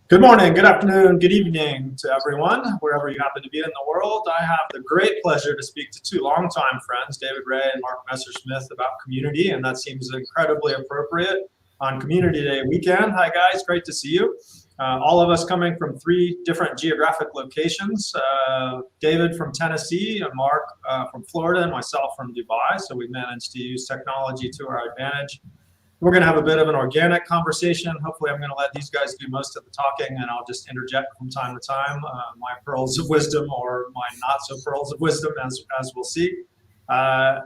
Good morning, good afternoon, good evening to everyone, wherever you happen to be in the world. I have the great pleasure to speak to two longtime friends, David Rhea and Mark Messersmith, about community, and that seems incredibly appropriate on Community Day weekend. Hi, guys, great to see you. All of us coming from three different geographic locations. David from Tennessee, and Mark from Florida, and myself from Dubai. So we managed to use technology to our advantage. We're going to have a bit of an organic conversation. Hopefully, I'm going to let these guys do most of the talking, and I'll just interject from time to time my pearls of wisdom or my not so pearls of wisdom, as we'll see.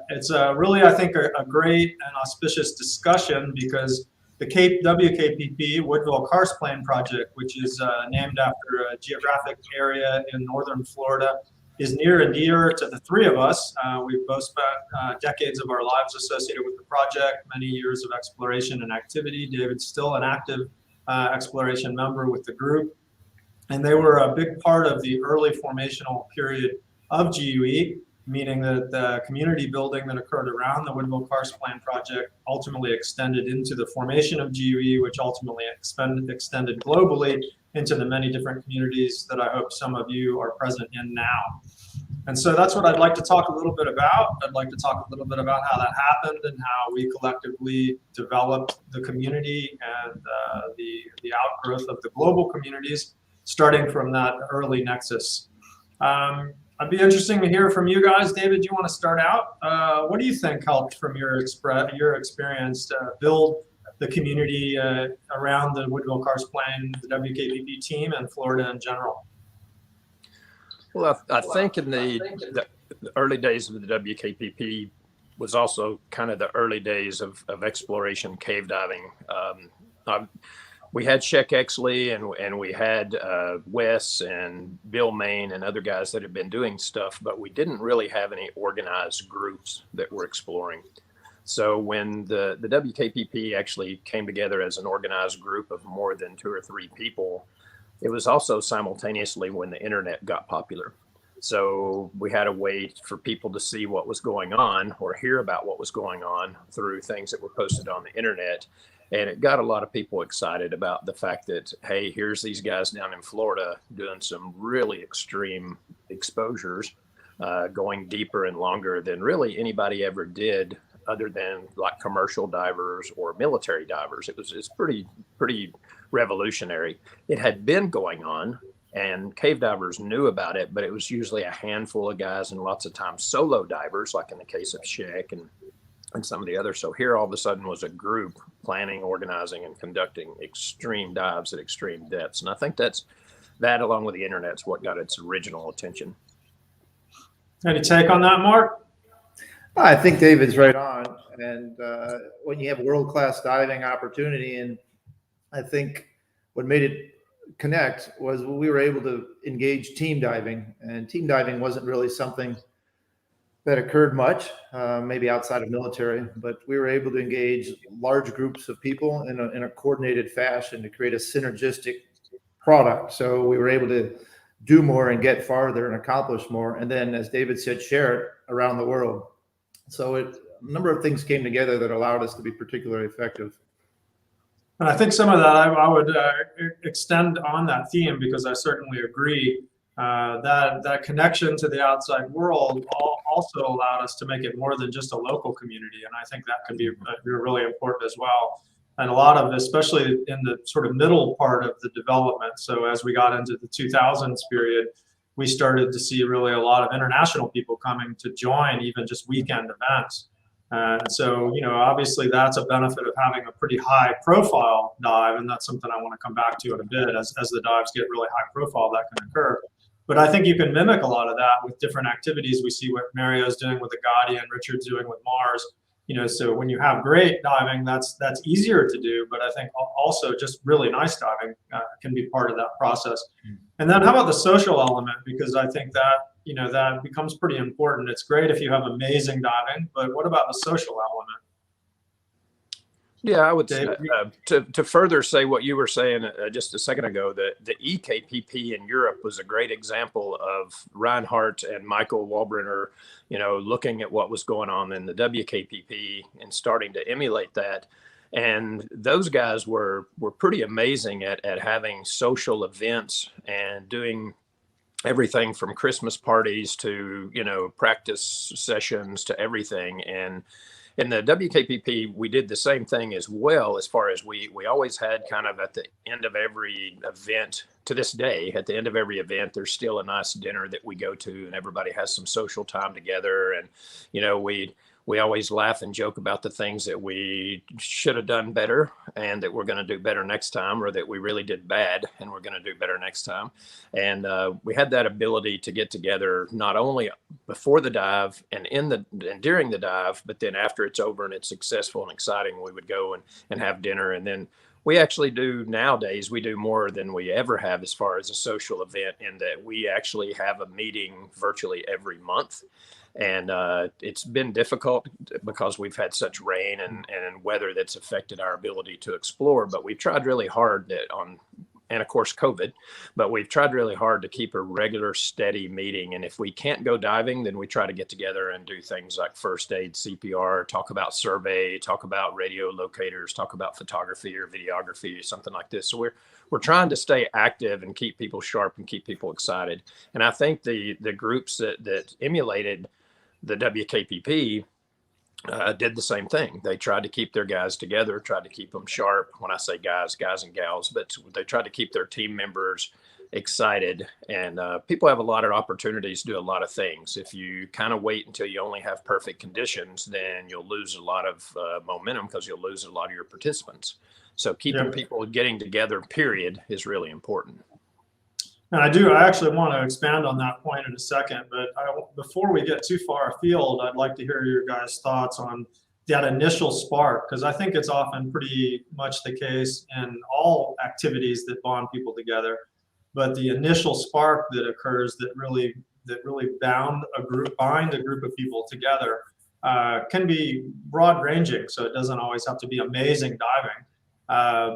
It's really, I think, a great and auspicious discussion because the WKPP Woodville Karst Plain Project, which is named after a geographic area in northern Florida, is near and dear to the three of us. We've both spent decades of our lives associated with the project, many years of exploration and activity. David's still an active exploration member with the group. And they were a big part of the early formational period of GUE, meaning that the community building that occurred around the Woodville Karst Plain Project ultimately extended into the formation of GUE, which ultimately extended globally into the many different communities that I hope some of you are present in now. And so that's what I'd like to talk a little bit about. I'd like to talk a little bit about how that happened and how we collectively developed the community and the outgrowth of the global communities, starting from that early nexus. I'd be interesting to hear from you guys. David, do you want to start out? What do you think helped from your experience to build the community around the Woodville Karst Plain, the WKPP team, and Florida in general? Well, I think in the early days of the WKPP was also kind of the early days of exploration cave diving. We had Sheck Exley and we had Wes and Bill Main and other guys that had been doing stuff, but we didn't really have any organized groups that were exploring. So when the WKPP actually came together as an organized group of more than 2 or 3 people, it was also simultaneously when the internet got popular. So we had a way for people to see what was going on or hear about what was going on through things that were posted on the internet. And it got a lot of people excited about the fact that, hey, here's these guys down in Florida doing some really extreme exposures, going deeper and longer than really anybody ever did, other than like commercial divers or military divers. It's pretty revolutionary. It had been going on and cave divers knew about it, but it was usually a handful of guys and lots of times solo divers, like in the case of Sheck and some of the others. So here all of a sudden was a group planning, organizing, and conducting extreme dives at extreme depths. And I think that along with the internet's what got its original attention. Any take on that, Mark? I think David's right on. And when you have world-class diving opportunity, and I think what made it connect was we were able to engage team diving. And team diving wasn't really something that occurred much, maybe outside of military, but we were able to engage large groups of people in a coordinated fashion to create a synergistic product. So we were able to do more and get farther and accomplish more. And then, as David said, share it around the world. So a number of things came together that allowed us to be particularly effective. And I think some of that I would extend on that theme, because I certainly agree that connection to the outside world also allowed us to make it more than just a local community. And I think that can be really important as well. And a lot of, especially in the sort of middle part of the development. So as we got into the 2000s period, we started to see really a lot of international people coming to join even just weekend events. And so, obviously that's a benefit of having a pretty high profile dive. And that's something I want to come back to in a bit. As the dives get really high profile, that can occur. But I think you can mimic a lot of that with different activities. We see what Mario's doing with the Gaudi and Richard's doing with Mars. So when you have great diving, that's easier to do. But I think also just really nice diving can be part of that process. And then how about the social element? Because I think that, that becomes pretty important. It's great if you have amazing diving, but what about the social element? Yeah, I would say to further say what you were saying just a second ago, the EKPP in Europe was a great example of Reinhardt and Michael Walbrenner, looking at what was going on in the WKPP and starting to emulate that. And those guys were pretty amazing at having social events and doing everything from Christmas parties to, practice sessions to everything. And in the WKPP, we did the same thing as well, as far as we always had kind of at the end of every event, to this day, at the end of every event, there's still a nice dinner that we go to and everybody has some social time together. And, we always laugh and joke about the things that we should have done better and that we're going to do better next time, or that we really did bad and we're going to do better next time. And we had that ability to get together not only before the dive and during the dive, but then after it's over and it's successful and exciting, we would go and have dinner. And then we actually do nowadays, we do more than we ever have as far as a social event, in that we actually have a meeting virtually every month. And it's been difficult because we've had such rain and weather that's affected our ability to explore. But we've tried really hard and of course COVID, but we've tried really hard to keep a regular, steady meeting. And if we can't go diving, then we try to get together and do things like first aid, CPR, talk about survey, talk about radio locators, talk about photography or videography or something like this. So we're trying to stay active and keep people sharp and keep people excited. And I think the groups that emulated the WKPP did the same thing. They tried to keep their guys together, tried to keep them sharp. When I say guys and gals, but they tried to keep their team members excited. And people have a lot of opportunities to do a lot of things. If you kind of wait until you only have perfect conditions, then you'll lose a lot of momentum, because you'll lose a lot of your participants. So keeping people getting together, period, is really important. And I actually want to expand on that point in a second, but before we get too far afield, I'd like to hear your guys' thoughts on that initial spark, because I think it's often pretty much the case in all activities that bond people together. But the initial spark that occurs that really bind a group of people together can be broad ranging. So it doesn't always have to be amazing diving.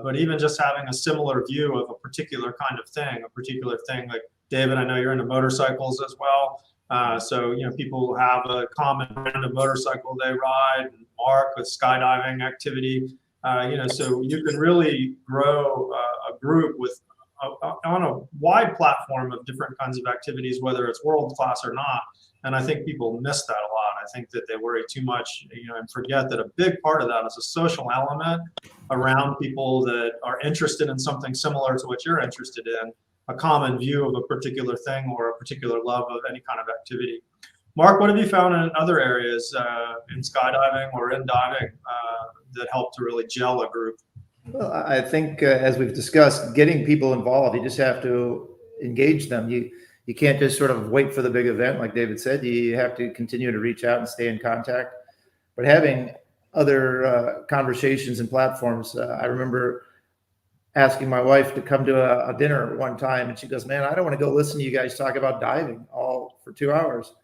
But even just having a similar view of a particular kind of thing, like David, I know you're into motorcycles as well. So, people have a common brand of motorcycle they ride. Mark with skydiving activity, so you can really grow a group with on a wide platform of different kinds of activities, whether it's world class or not. And I think people miss that a lot. I think that they worry too much, and forget that a big part of that is a social element around people that are interested in something similar to what you're interested in, a common view of a particular thing or a particular love of any kind of activity. Mark, what have you found in other areas in skydiving or in diving that help to really gel a group? Well, I think as we've discussed, getting people involved, you just have to engage them. You can't just sort of wait for the big event, like David said. You have to continue to reach out and stay in contact. But having other conversations and platforms, I remember asking my wife to come to a dinner one time, and she goes, "Man, I don't want to go listen to you guys talk about diving all for 2 hours."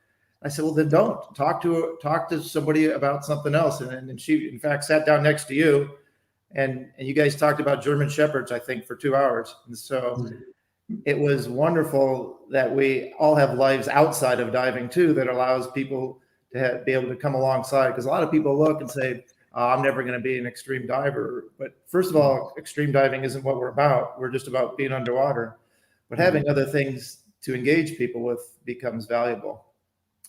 I said, "Well, then don't talk to somebody about something else." And she, in fact, sat down next to you, and you guys talked about German Shepherds, I think, for 2 hours. And so it was wonderful that we all have lives outside of diving too, that allows people to be able to come alongside. Because a lot of people look and say, "I'm never going to be an extreme diver." But first of all, extreme diving isn't what we're about. We're just about being underwater. But having other things to engage people with becomes valuable.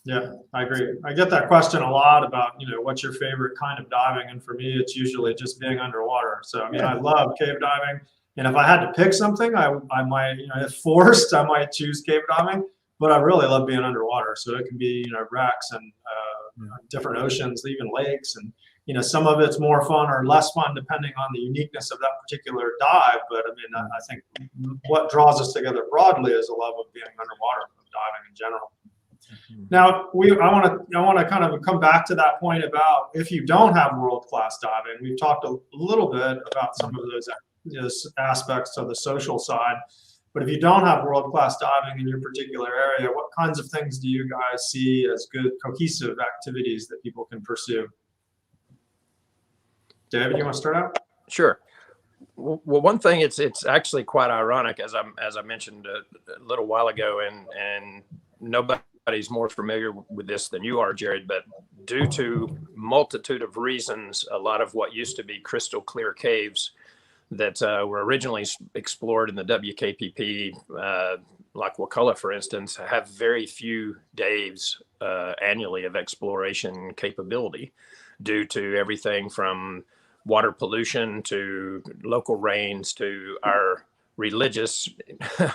Yeah, I agree. I get that question a lot about, what's your favorite kind of diving? And for me, it's usually just being underwater. So, I love cave diving. And if I had to pick something, I might, if forced, I might choose cave diving. But I really love being underwater. So it can be, wrecks and different oceans, even lakes. And, some of it's more fun or less fun depending on the uniqueness of that particular dive. But I think what draws us together broadly is a love of being underwater, of diving in general. Now, I want to kind of come back to that point about if you don't have world-class diving. We've talked a little bit about some of those aspects of the social side. But if you don't have world-class diving in your particular area, what kinds of things do you guys see as good cohesive activities that people can pursue? David, you want to start out? Sure. Well, one thing, it's actually quite ironic, as I mentioned a little while ago, and nobody everybody's more familiar with this than you are, Jarrod, but due to multitude of reasons, a lot of what used to be crystal clear caves that were originally explored in the WKPP, like Wakulla, for instance, have very few days annually of exploration capability due to everything from water pollution to local rains to our religious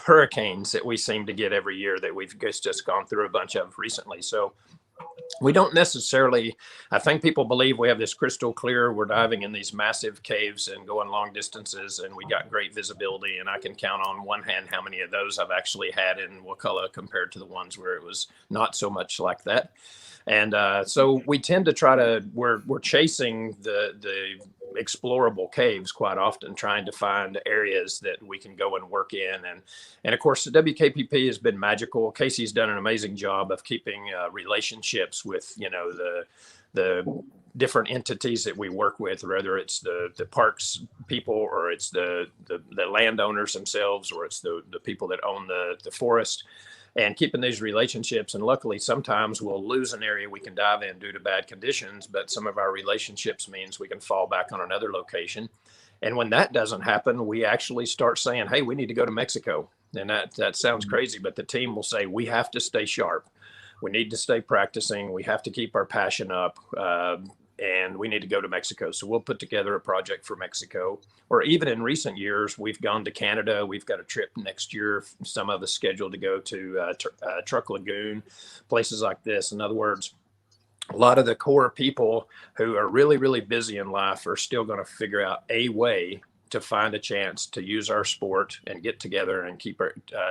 hurricanes that we seem to get every year that we've just gone through a bunch of recently. So we don't necessarily, I think people believe we have this crystal clear, we're diving in these massive caves and going long distances and we got great visibility, and I can count on one hand how many of those I've actually had in Wakulla compared to the ones where it was not so much like that. And so we tend to try to, we're chasing the explorable caves quite often, trying to find areas that we can go and work in. And of course, the WKPP has been magical. Casey's done an amazing job of keeping relationships with, you know, the different entities that we work with, whether it's the parks people or it's the landowners themselves, or it's the people that own the forest. And keeping these relationships. And luckily, sometimes we'll lose an area we can dive in due to bad conditions, but some of our relationships means we can fall back on another location. And when that doesn't happen, we actually start saying, hey, we need to go to Mexico. And that sounds crazy, but the team will say, we have to stay sharp. We need to stay practicing. We have to keep our passion up. And we need to go to Mexico. So we'll put together a project for Mexico. Or even in recent years, we've gone to Canada. We've got a trip next year, some of us scheduled to go to Truck Lagoon, places like this. In other words, a lot of the core people who are really, really busy in life are still going to figure out a way to find a chance to use our sport and get together and keep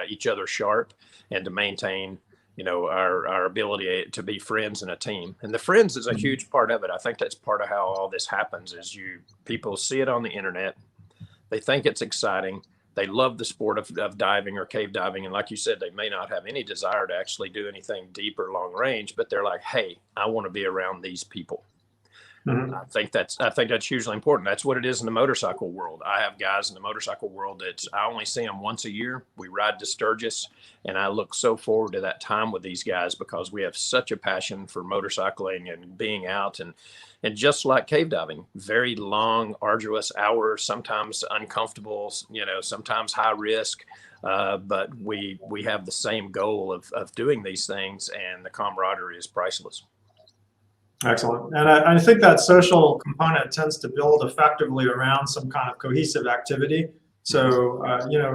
each other sharp and to maintain, you know, our ability to be friends in a team. And the friends is a huge part of it. I think that's part of how all this happens is people see it on the internet. They think it's exciting. They love the sport of diving or cave diving. And like you said, they may not have any desire to actually do anything deep or long range, but they're like, hey, I want to be around these people. Mm-hmm. I think that's hugely important. That's what it is in the motorcycle world. I have guys in the motorcycle world that I only see them once a year. We ride to Sturgis, and I look so forward to that time with these guys because we have such a passion for motorcycling and being out and just like cave diving, very long, arduous hours, sometimes uncomfortable, you know, sometimes high risk. But we have the same goal of doing these things, and the camaraderie is priceless. Excellent. And I think that social component tends to build effectively around some kind of cohesive activity. So, you know,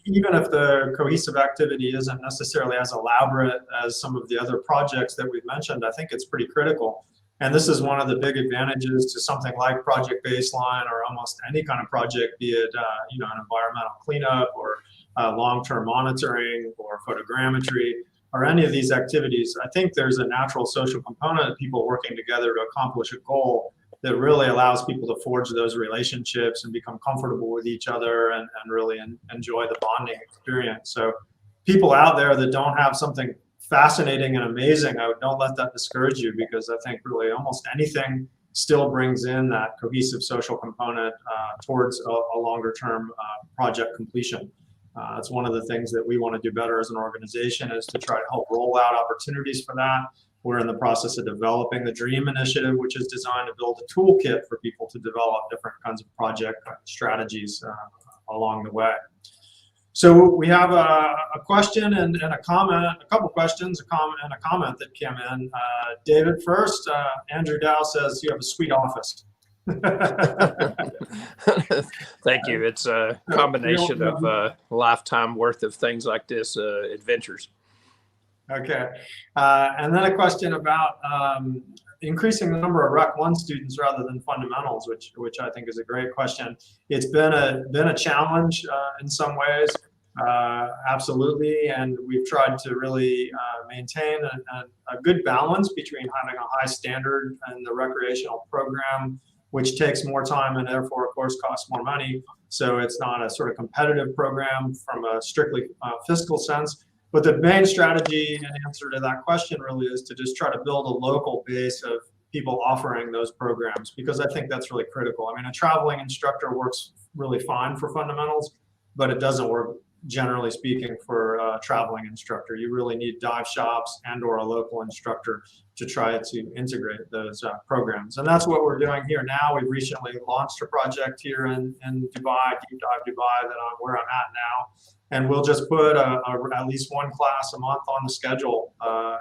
even if the cohesive activity isn't necessarily as elaborate as some of the other projects that we've mentioned, I think it's pretty critical. And this is one of the big advantages to something like Project Baseline or almost any kind of project, be it, you know, an environmental cleanup or long-term monitoring or photogrammetry, or any of these activities. I think there's a natural social component of people working together to accomplish a goal that really allows people to forge those relationships and become comfortable with each other and really enjoy the bonding experience. So people out there that don't have something fascinating and amazing, don't let that discourage you, because I think really almost anything still brings in that cohesive social component towards a longer term project completion. It's one of the things that we want to do better as an organization, is to try to help roll out opportunities for that. We're in the process of developing the DREAM initiative, which is designed to build a toolkit for people to develop different kinds of project strategies along the way. So we have a question and a comment, a couple questions, a comment and a comment that came in. David first, Andrew Dow says you have a sweet office. Thank you. It's a combination of a lifetime worth of things like this, adventures. Okay. And then a question about increasing the number of Rec 1 students rather than fundamentals, which I think is a great question. It's been a challenge in some ways, absolutely, and we've tried to really maintain a good balance between having a high standard in the recreational program, which takes more time and therefore, of course, costs more money. So it's not a sort of competitive program from a strictly fiscal sense. But the main strategy and answer to that question really is to just try to build a local base of people offering those programs, because I think that's really critical. I mean, a traveling instructor works really fine for fundamentals, but it doesn't work generally speaking, for a traveling instructor. You really need dive shops and or a local instructor to try to integrate those programs. And that's what we're doing here now. We've recently launched a project here in Dubai, Deep Dive Dubai, where I'm at now. And we'll just put at least one class a month on the schedule.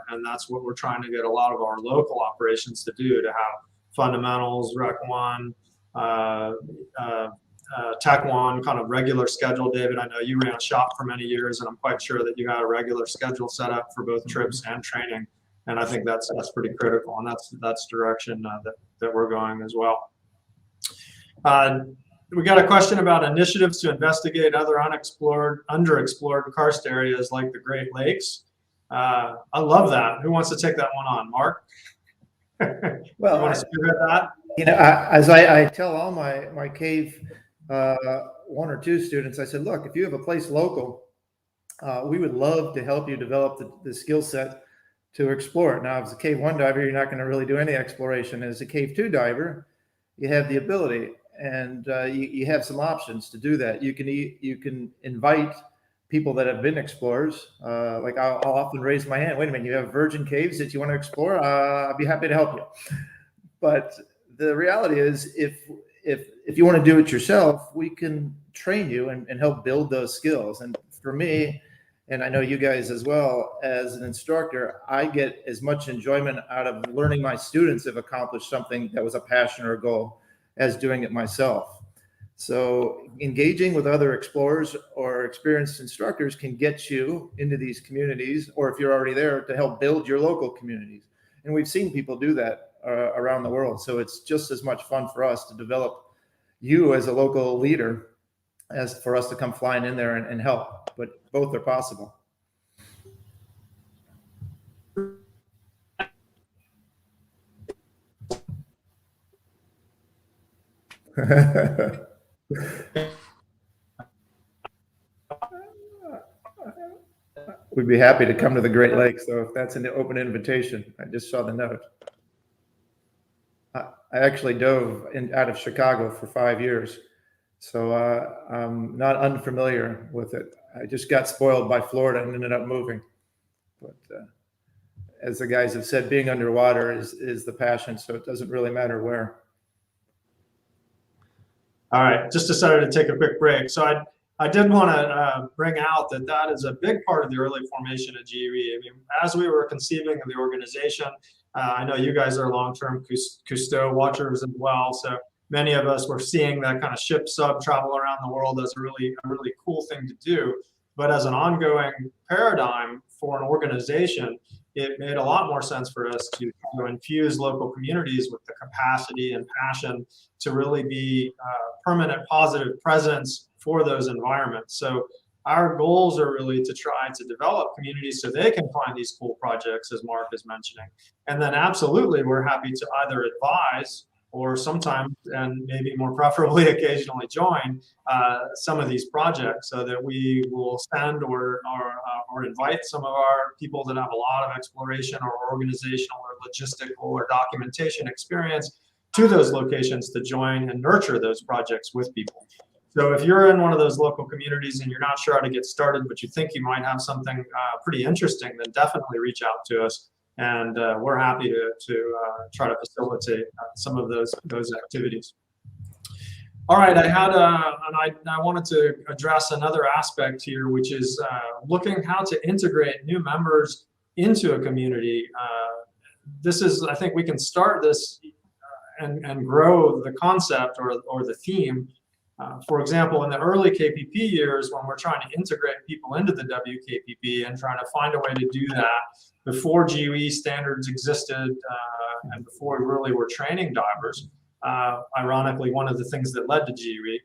And that's what we're trying to get a lot of our local operations to do, to have fundamentals, Rec 1, Tech 1, kind of regular schedule. David, I know you ran shop for many years, and I'm quite sure that you had a regular schedule set up for both trips and training. And I think that's pretty critical, and that's direction that we're going as well. We got a question about initiatives to investigate other underexplored karst areas like the Great Lakes. I love that. Who wants to take that one on? Mark? Well, you want to spearhead that? You know, as I tell all my cave 1 or 2 students, I said, look, if you have a place local, we would love to help you develop the skill set to explore it. Now, as a cave 1 diver, you're not going to really do any exploration. As a cave 2 diver, you have the ability, and you have some options to do that. You can invite people that have been explorers. Like I'll often raise my hand. Wait a minute, you have virgin caves that you want to explore? I'd be happy to help you. But the reality is, if you want to do it yourself, we can train you and help build those skills. And for me, and I know you guys as well, as an instructor, I get as much enjoyment out of learning my students have accomplished something that was a passion or a goal as doing it myself. So engaging with other explorers or experienced instructors can get you into these communities, or if you're already there, to help build your local communities. And we've seen people do that around the world. So it's just as much fun for us to develop you as a local leader as for us to come flying in there and help. But both are possible. We'd be happy to come to the Great Lakes, though, if that's an open invitation. I just saw the note. I actually dove out of Chicago for 5 years, so I'm not unfamiliar with it. I just got spoiled by Florida and ended up moving. But as the guys have said, being underwater is the passion, so it doesn't really matter where. All right, just decided to take a quick break. So I did want to bring out that is a big part of the early formation of GUE. I mean, as we were conceiving of the organization, I know you guys are long-term Cousteau watchers as well. So many of us were seeing that kind of ship sub travel around the world as a really cool thing to do. But as an ongoing paradigm for an organization, it made a lot more sense for us to infuse local communities with the capacity and passion to really be permanent positive presence for those environments. So our goals are really to try to develop communities so they can find these cool projects, as Mark is mentioning. And then absolutely, we're happy to either advise or sometimes, and maybe more preferably occasionally, join some of these projects, so that we will send or invite some of our people that have a lot of exploration or organizational or logistical or documentation experience to those locations to join and nurture those projects with people. So if you're in one of those local communities and you're not sure how to get started, but you think you might have something pretty interesting, then definitely reach out to us. And we're happy to try to facilitate some of those activities. All right, I wanted to address another aspect here, which is looking how to integrate new members into a community. I think we can start this and grow the concept or the theme. For example, in the early KPP years, when we're trying to integrate people into the WKPP and trying to find a way to do that before GUE standards existed and before we really were training divers, ironically, one of the things that led to GUE.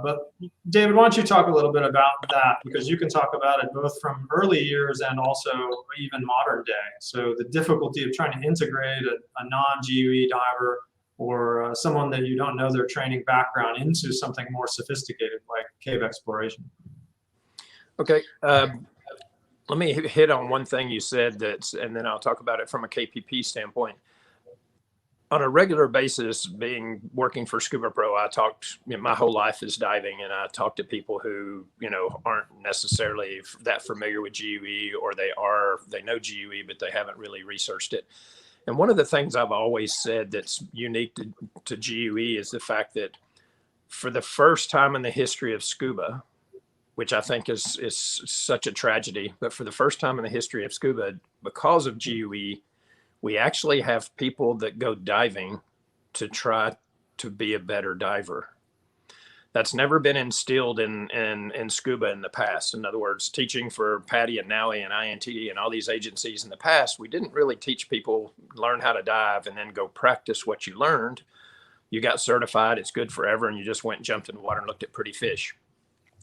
But David, why don't you talk a little bit about that, because you can talk about it both from early years and also even modern day. So the difficulty of trying to integrate a non-GUE diver or someone that you don't know their training background into something more sophisticated like cave exploration. Okay, let me hit on one thing you said, and then I'll talk about it from a KPP standpoint. on a regular basis, working for Scuba Pro, my whole life is diving, and I talk to people who, aren't necessarily that familiar with GUE, or they know GUE, but they haven't really researched it. And one of the things I've always said that's unique to GUE is the fact that for the first time in the history of scuba, which I think is such a tragedy, but for the first time in the history of scuba, because of GUE, we actually have people that go diving to try to be a better diver. That's never been instilled in scuba in the past. In other words, teaching for PADI and NAUI and INT and all these agencies in the past, we didn't really teach people learn how to dive and then go practice what you learned. You got certified, it's good forever, and you just went and jumped in the water and looked at pretty fish.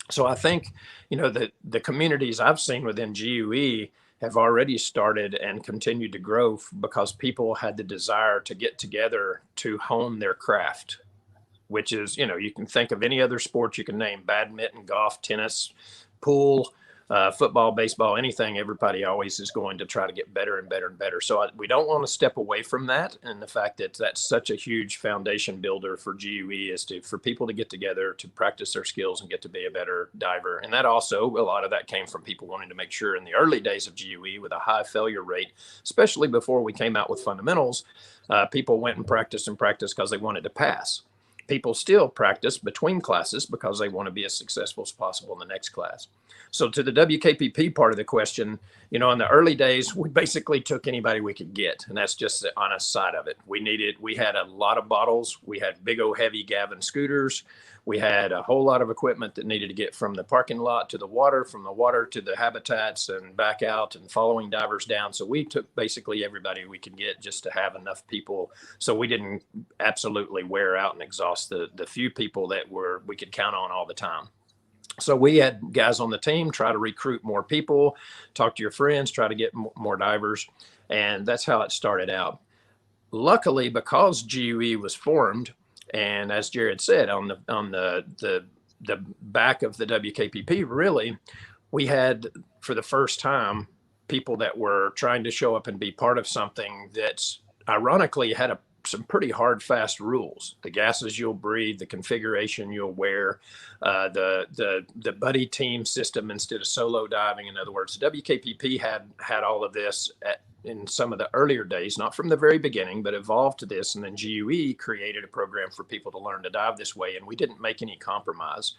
So I think, the communities I've seen within GUE have already started and continued to grow because people had the desire to get together to hone their craft, which is, you can think of any other sport you can name: badminton, golf, tennis, pool, football, baseball, anything. Everybody always is going to try to get better and better and better. So we don't want to step away from that. And the fact that that's such a huge foundation builder for GUE is for people to get together to practice their skills and get to be a better diver. And that also, a lot of that came from people wanting to make sure in the early days of GUE with a high failure rate, especially before we came out with fundamentals, people went and practiced because they wanted to pass. People still practice between classes because they want to be as successful as possible in the next class. So to the WKPP part of the question, in the early days, we basically took anybody we could get. And that's just the honest side of it. We had a lot of bottles. We had big old heavy Gavin scooters. We had a whole lot of equipment that needed to get from the parking lot to the water, from the water to the habitats and back out and following divers down. So we took basically everybody we could get just to have enough people so we didn't absolutely wear out and exhaust the few people that we could count on all the time. So we had guys on the team try to recruit more people, talk to your friends, try to get more divers. And that's how it started out. Luckily, because GUE was formed, and as Jarrod said, on the back of the WKPP, really, we had, for the first time, people that were trying to show up and be part of something that's ironically had some pretty hard, fast rules. The gases you'll breathe, the configuration you'll wear, the buddy team system instead of solo diving. In other words, WKPP had all of this in some of the earlier days, not from the very beginning, but evolved to this. And then GUE created a program for people to learn to dive this way. And we didn't make any compromise.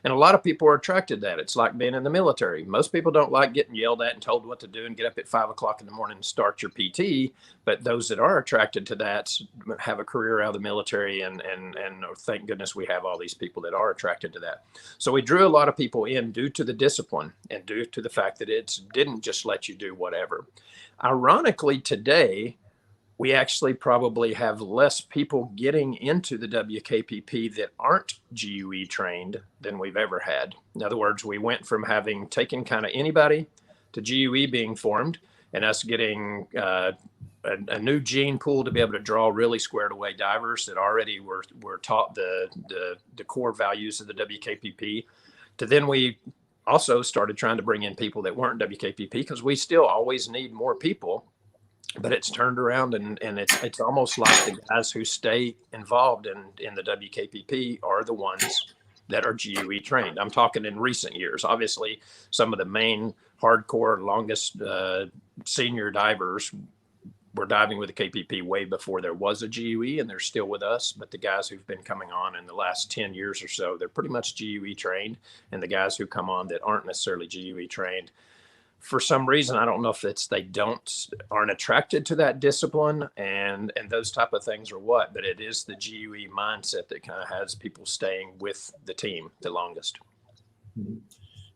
And a lot of people are attracted to that. It's like being in the military. Most people don't like getting yelled at and told what to do and get up at 5 o'clock in the morning and start your PT. But those that are attracted to that have a career out of the military. And thank goodness we have all these people that are attracted to that. So we drew a lot of people in due to the discipline and due to the fact that it didn't just let you do whatever. Ironically, today, we actually probably have less people getting into the WKPP that aren't GUE trained than we've ever had. In other words, we went from having taken kind of anybody to GUE being formed and us getting a new gene pool to be able to draw really squared away divers that already were taught the core values of the WKPP. To then we also started trying to bring in people that weren't WKPP because we still always need more people, but it's turned around and it's almost like the guys who stay involved in the WKPP are the ones that are GUE trained. I'm talking in recent years. Obviously, some of the main hardcore, longest senior divers were diving with the KPP way before there was a GUE, and they're still with us. But the guys who've been coming on in the last 10 years or so, they're pretty much GUE trained. And the guys who come on that aren't necessarily GUE trained, for some reason, I don't know if it's aren't attracted to that discipline and those type of things or what, but it is the GUE mindset that kind of has people staying with the team the longest.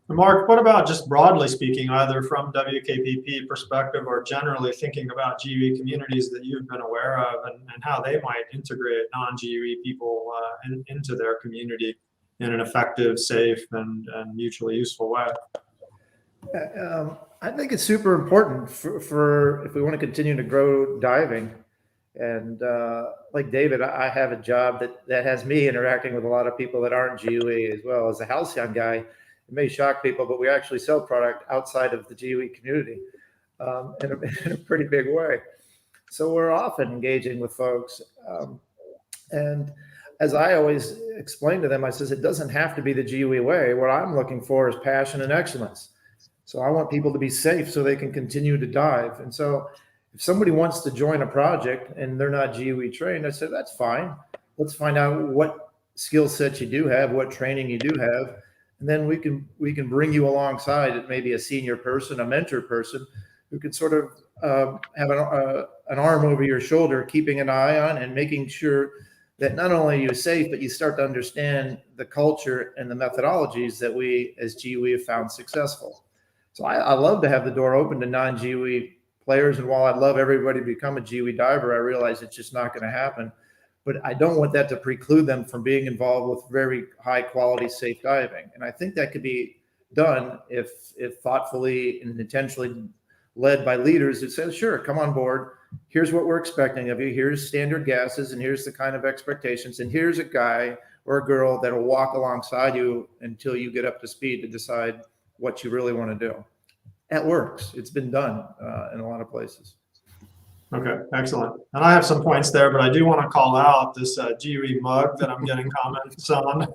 Mark, what about just broadly speaking, either from WKPP perspective or generally thinking about GUE communities that you've been aware of and how they might integrate non-GUE people into their community in an effective, safe, and mutually useful way? I think it's super important for if we want to continue to grow diving. And like David, I have a job that has me interacting with a lot of people that aren't GUE as well. As a halcyon guy, it may shock people, but we actually sell product outside of the GUE community in a pretty big way. So we're often engaging with folks. And as I always explain to them, I says, it doesn't have to be the GUE way. What I'm looking for is passion and excellence. So I want people to be safe so they can continue to dive. And so if somebody wants to join a project and they're not GUE trained, I said, that's fine. Let's find out what skill sets you do have, what training you do have. And then we can bring you alongside maybe a senior person, a mentor person who can sort of have an arm over your shoulder, keeping an eye on and making sure that not only are you safe, but you start to understand the culture and the methodologies that we as GUE have found successful. So I love to have the door open to non-GUE players. And while I'd love everybody to become a GUE diver, I realize it's just not going to happen. But I don't want that to preclude them from being involved with very high quality, safe diving. And I think that could be done if thoughtfully and intentionally led by leaders that say, sure, come on board. Here's what we're expecting of you. Here's standard gases, and here's the kind of expectations. And here's a guy or a girl that will walk alongside you until you get up to speed to decide what you really want to do. That works. It's been done in a lot of places. Okay, excellent. And I have some points there, but I do want to call out this GUE mug that I'm getting comments on.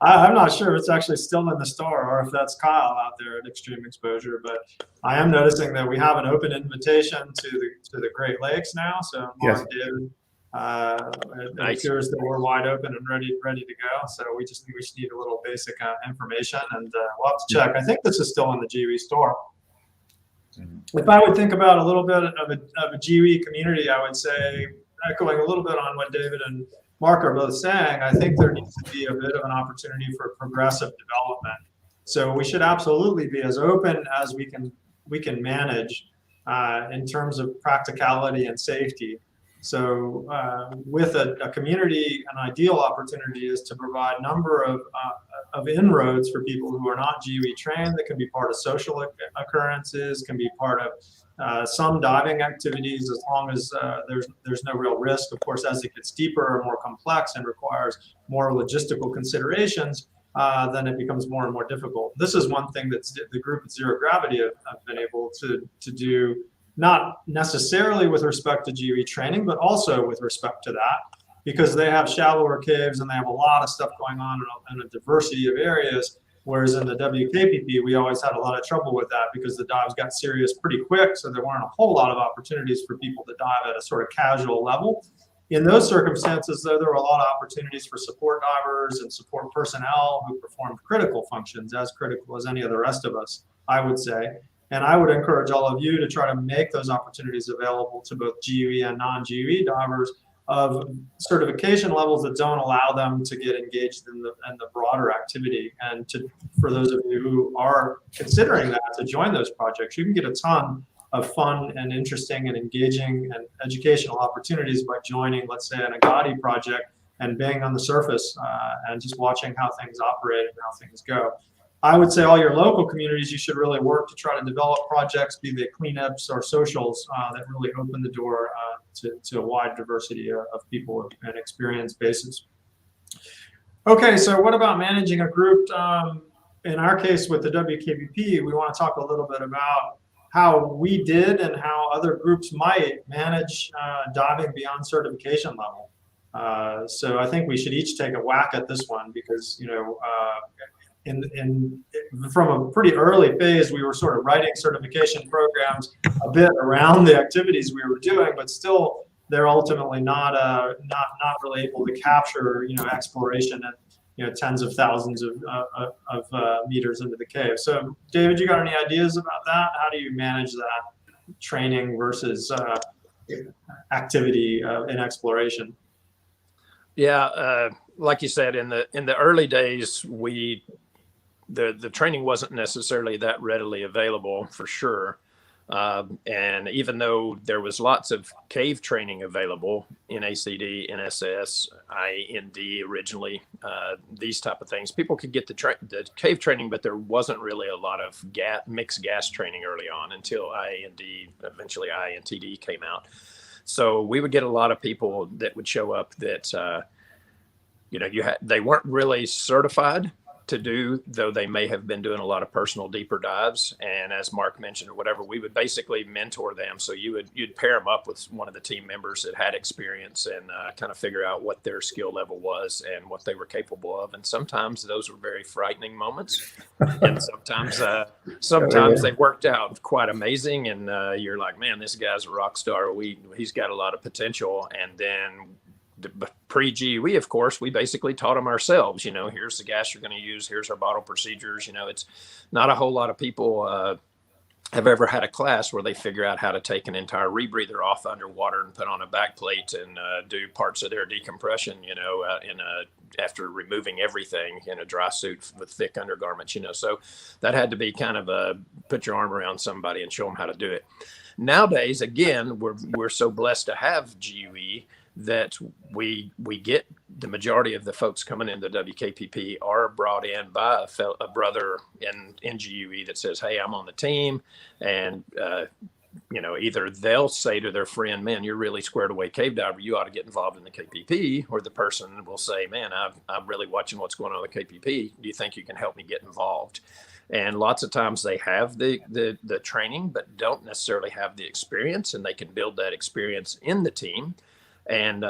I'm not sure if it's actually still in the store or if that's Kyle out there at Extreme Exposure, but I am noticing that we have an open invitation to the Great Lakes now. So Mark, David, it appears that we're wide open and ready to go. So we just need a little basic information, and we'll have to check. I think this is still in the GUE store. If I would think about a little bit of a GUE community, I would say, echoing a little bit on what David and Mark are both saying, I think there needs to be a bit of an opportunity for progressive development. So we should absolutely be as open as we can manage in terms of practicality and safety. So with a community, an ideal opportunity is to provide a number of inroads for people who are not GUE trained. That can be part of social occurrences, can be part of some diving activities, as long as there's no real risk. Of course, as it gets deeper or more complex and requires more logistical considerations, then it becomes more and more difficult. This is one thing that the group at Zero Gravity have been able to do, not necessarily with respect to GUE training, but also with respect to that, because they have shallower caves and they have a lot of stuff going on in a diversity of areas. Whereas in the WKPP, we always had a lot of trouble with that because the dives got serious pretty quick. So there weren't a whole lot of opportunities for people to dive at a sort of casual level. In those circumstances, though, there were a lot of opportunities for support divers and support personnel who performed critical functions, as critical as any of the rest of us, I would say. And I would encourage all of you to try to make those opportunities available to both GUE and non-GUE divers of certification levels that don't allow them to get engaged in the broader activity. And for those of you who are considering that, to join those projects, you can get a ton of fun and interesting and engaging and educational opportunities by joining, let's say, an Agati project and being on the surface and just watching how things operate and how things go. I would say all your local communities, you should really work to try to develop projects, be they cleanups or socials, that really open the door to a wide diversity of people and experience bases. Okay, so what about managing a group? In our case with the WKPP, we want to talk a little bit about how we did and how other groups might manage diving beyond certification level. So I think we should each take a whack at this one because, you know, from a pretty early phase, we were sort of writing certification programs a bit around the activities we were doing, but still they're ultimately not really able to capture, you know, exploration at, you know, tens of thousands of meters into the cave. So David, you got any ideas about that? How do you manage that training versus activity in exploration? Yeah, like you said, in the early days, the training wasn't necessarily that readily available, for sure. And even though there was lots of cave training available in ACD, NSS, IND originally, these type of things, people could get the cave training, but there wasn't really a lot of mixed gas training early on until IND, eventually INTD came out. So we would get a lot of people that would show up that, you know, they weren't really certified, to do, though they may have been doing a lot of personal deeper dives. And as Mark mentioned or whatever, we would basically mentor them. So you'd pair them up with one of the team members that had experience and kind of figure out what their skill level was and what they were capable of. And sometimes those were very frightening moments. And sometimes they worked out quite amazing. And you're like, man, this guy's a rock star. He's got a lot of potential. And then pre-GUE, of course, we basically taught them ourselves. Here's the gas you're going to use. Here's our bottle procedures. It's not a whole lot of people have ever had a class where they figure out how to take an entire rebreather off underwater and put on a back plate and do parts of their decompression, after removing everything in a dry suit with thick undergarments, So that had to be kind of put your arm around somebody and show them how to do it. Nowadays, again, we're so blessed to have GUE that we get the majority of the folks coming into WKPP are brought in by a brother in GUE that says, hey, I'm on the team. And, either they'll say to their friend, man, you're really squared away cave diver, you ought to get involved in the KPP. Or the person will say, man, I'm really watching what's going on with KPP. Do you think you can help me get involved? And lots of times they have the training, but don't necessarily have the experience, and they can build that experience in the team. And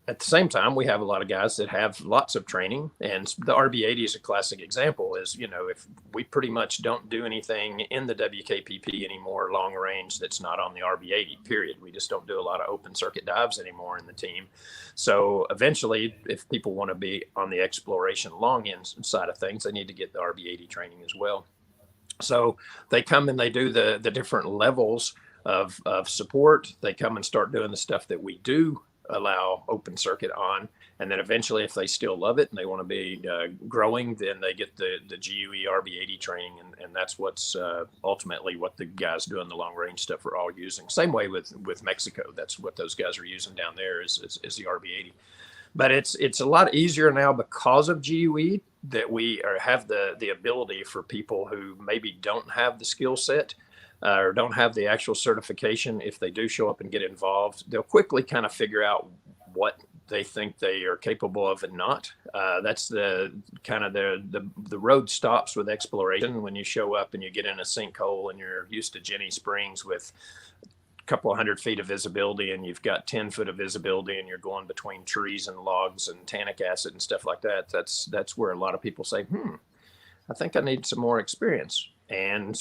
at the same time, we have a lot of guys that have lots of training, and the RB80 is a classic example. Is, if we pretty much don't do anything in the WKPP anymore, long range, that's not on the RB80 period. We just don't do a lot of open circuit dives anymore in the team. So eventually, if people want to be on the exploration long end side of things, they need to get the RB80 training as well. So they come and they do the different levels of support. They come and start doing the stuff that we do allow open circuit on, and then eventually, if they still love it and they want to be growing, then they get the GUE RB80 training, and that's what's ultimately what the guys doing the long range stuff are all using. Same way with Mexico, that's what those guys are using down there is the RB80. But it's a lot easier now because of GUE that we have the ability for people who maybe don't have the skill set or don't have the actual certification. If they do show up and get involved, they'll quickly kind of figure out what they think they are capable of and not. That's the kind of the road stops with exploration when you show up and you get in a sinkhole and you're used to Jenny Springs with a couple of 100 feet of visibility, and you've got 10 foot of visibility, and you're going between trees and logs and tannic acid and stuff like that. That's where a lot of people say, I think I need some more experience. And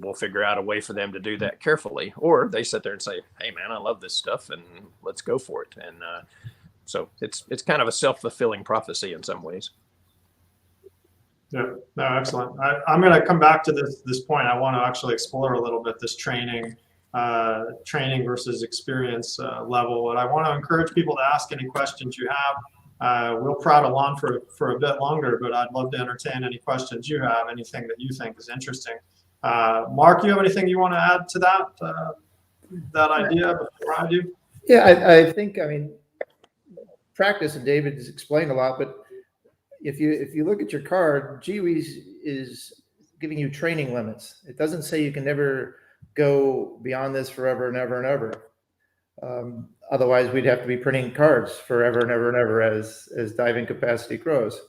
we'll figure out a way for them to do that carefully. Or they sit there and say, hey man, I love this stuff and let's go for it. And so it's kind of a self-fulfilling prophecy in some ways. Yeah, no, excellent. I'm going to come back to this point. I want to actually explore a little bit this training versus experience level. And I want to encourage people to ask any questions you have. We'll prattle on for a bit longer, but I'd love to entertain any questions you have, anything that you think is interesting. Mark, you have anything you want to add to that idea before I do? Yeah, I think, practice, and David's explained a lot, but if you look at your card, GUE is giving you training limits. It doesn't say you can never go beyond this forever and ever and ever. Otherwise, we'd have to be printing cards forever and ever and ever as diving capacity grows.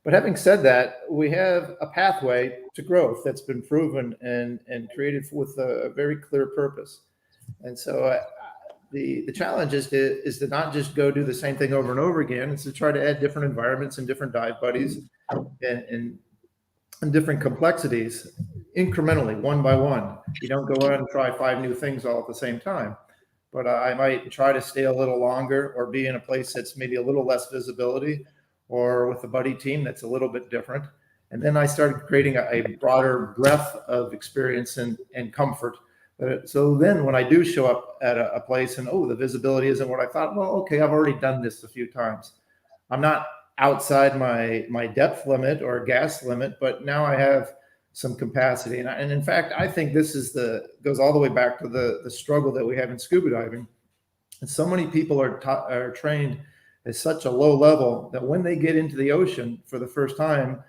But having said that, we have a pathway to growth that's been proven and created with a very clear purpose. And so the challenge is to not just go do the same thing over and over again. It's to try to add different environments and different dive buddies and different complexities incrementally, one by one. You don't go out and try 5 new things all at the same time. But I might try to stay a little longer or be in a place that's maybe a little less visibility, or with a buddy team that's a little bit different. And then I started creating a broader breadth of experience and comfort. So then when I do show up at a place and, the visibility isn't what I thought, well, okay, I've already done this a few times. I'm not outside my depth limit or gas limit, but now I have some capacity. And in fact, I think this goes all the way back to the struggle that we have in scuba diving. And so many people are trained at such a low level that when they get into the ocean for the first time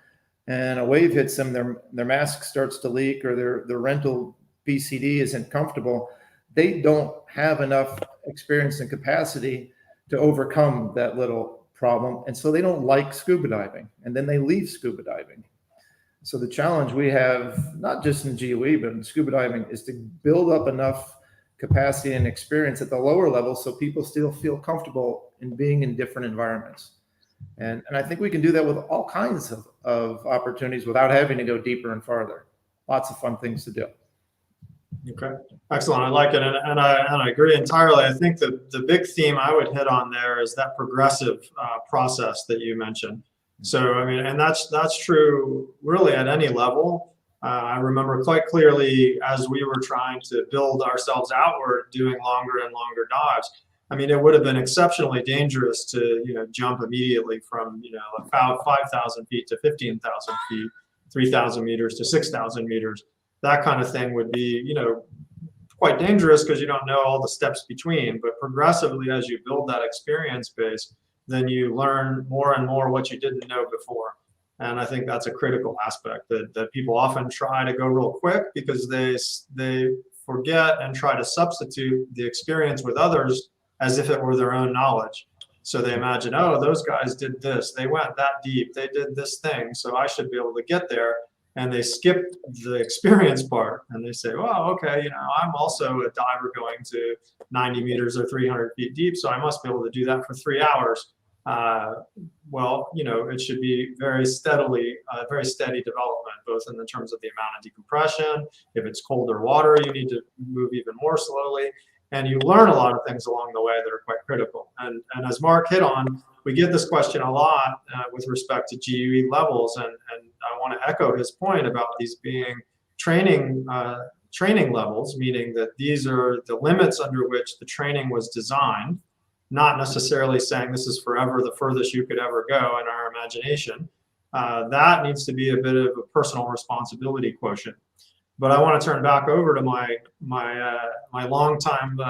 and a wave hits them, their mask starts to leak or their rental PCD isn't comfortable, they don't have enough experience and capacity to overcome that little problem. And so they don't like scuba diving, and then they leave scuba diving. So the challenge we have, not just in GUE, but in scuba diving, is to build up enough capacity and experience at the lower level so people still feel comfortable in being in different environments. And I think we can do that with all kinds of opportunities without having to go deeper and farther. Lots of fun things to do. Okay, excellent. I like it, and I agree entirely. I think the big theme I would hit on there is that progressive process that you mentioned. So I mean, and that's true really at any level. I remember quite clearly as we were trying to build ourselves outward, doing longer and longer dives. I mean, it would have been exceptionally dangerous to jump immediately from about 5,000 feet to 15,000 feet, 3,000 meters to 6,000 meters. That kind of thing would be, quite dangerous because you don't know all the steps between. But progressively, as you build that experience base, then you learn more and more what you didn't know before. And I think that's a critical aspect that people often try to go real quick because they forget and try to substitute the experience with others as if it were their own knowledge. So they imagine, oh, those guys did this, they went that deep, they did this thing, so I should be able to get there. And they skip the experience part and they say, well, okay, I'm also a diver going to 90 meters or 300 feet deep, so I must be able to do that for 3 hours. Well, it should be very steady development, both in the terms of the amount of decompression. If it's colder water, you need to move even more slowly. And you learn a lot of things along the way that are quite critical. And as Mark hit on, we get this question a lot with respect to GUE levels, and I want to echo his point about these being training levels, meaning that these are the limits under which the training was designed, not necessarily saying this is forever the furthest you could ever go in our imagination. That needs to be a bit of a personal responsibility quotient. But I want to turn back over to my longtime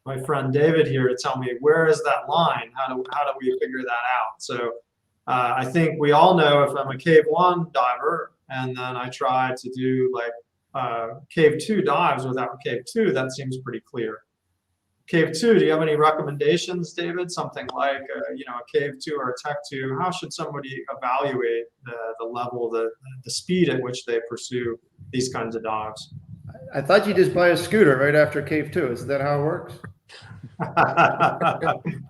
my friend David here to tell me, where is that line? How do we figure that out? So I think we all know if I'm a Cave 1 diver and then I try to do like Cave 2 dives without Cave 2, that seems pretty clear. Cave 2, do you have any recommendations, David? Something like a Cave 2 or a Tech 2. How should somebody evaluate the level, the speed at which they pursue these kinds of dives? I thought you just buy a scooter right after Cave 2. Is that how it works?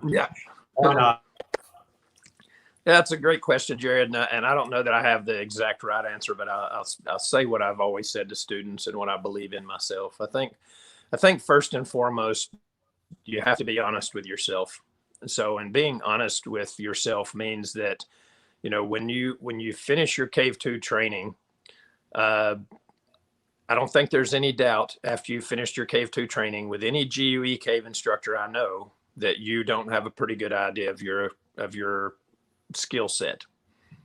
Yeah. Why not? Yeah, that's a great question, Jarrod, and I don't know that I have the exact right answer, but I'll say what I've always said to students and what I believe in myself. I think first and foremost, you have to be honest with yourself. So, and being honest with yourself means that, when you finish your Cave 2 training, I don't think there's any doubt after you finished your Cave 2 training with any GUE cave instructor I know that you don't have a pretty good idea of your skill set.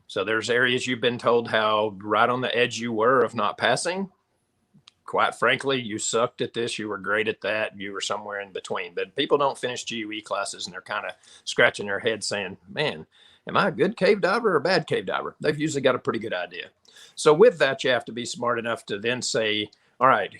So there's areas you've been told how right on the edge you were of not passing. Quite frankly, you sucked at this, you were great at that, you were somewhere in between. But people don't finish GUE classes and they're kind of scratching their head saying, man, am I a good cave diver or a bad cave diver? They've usually got a pretty good idea. So with that, you have to be smart enough to then say, all right,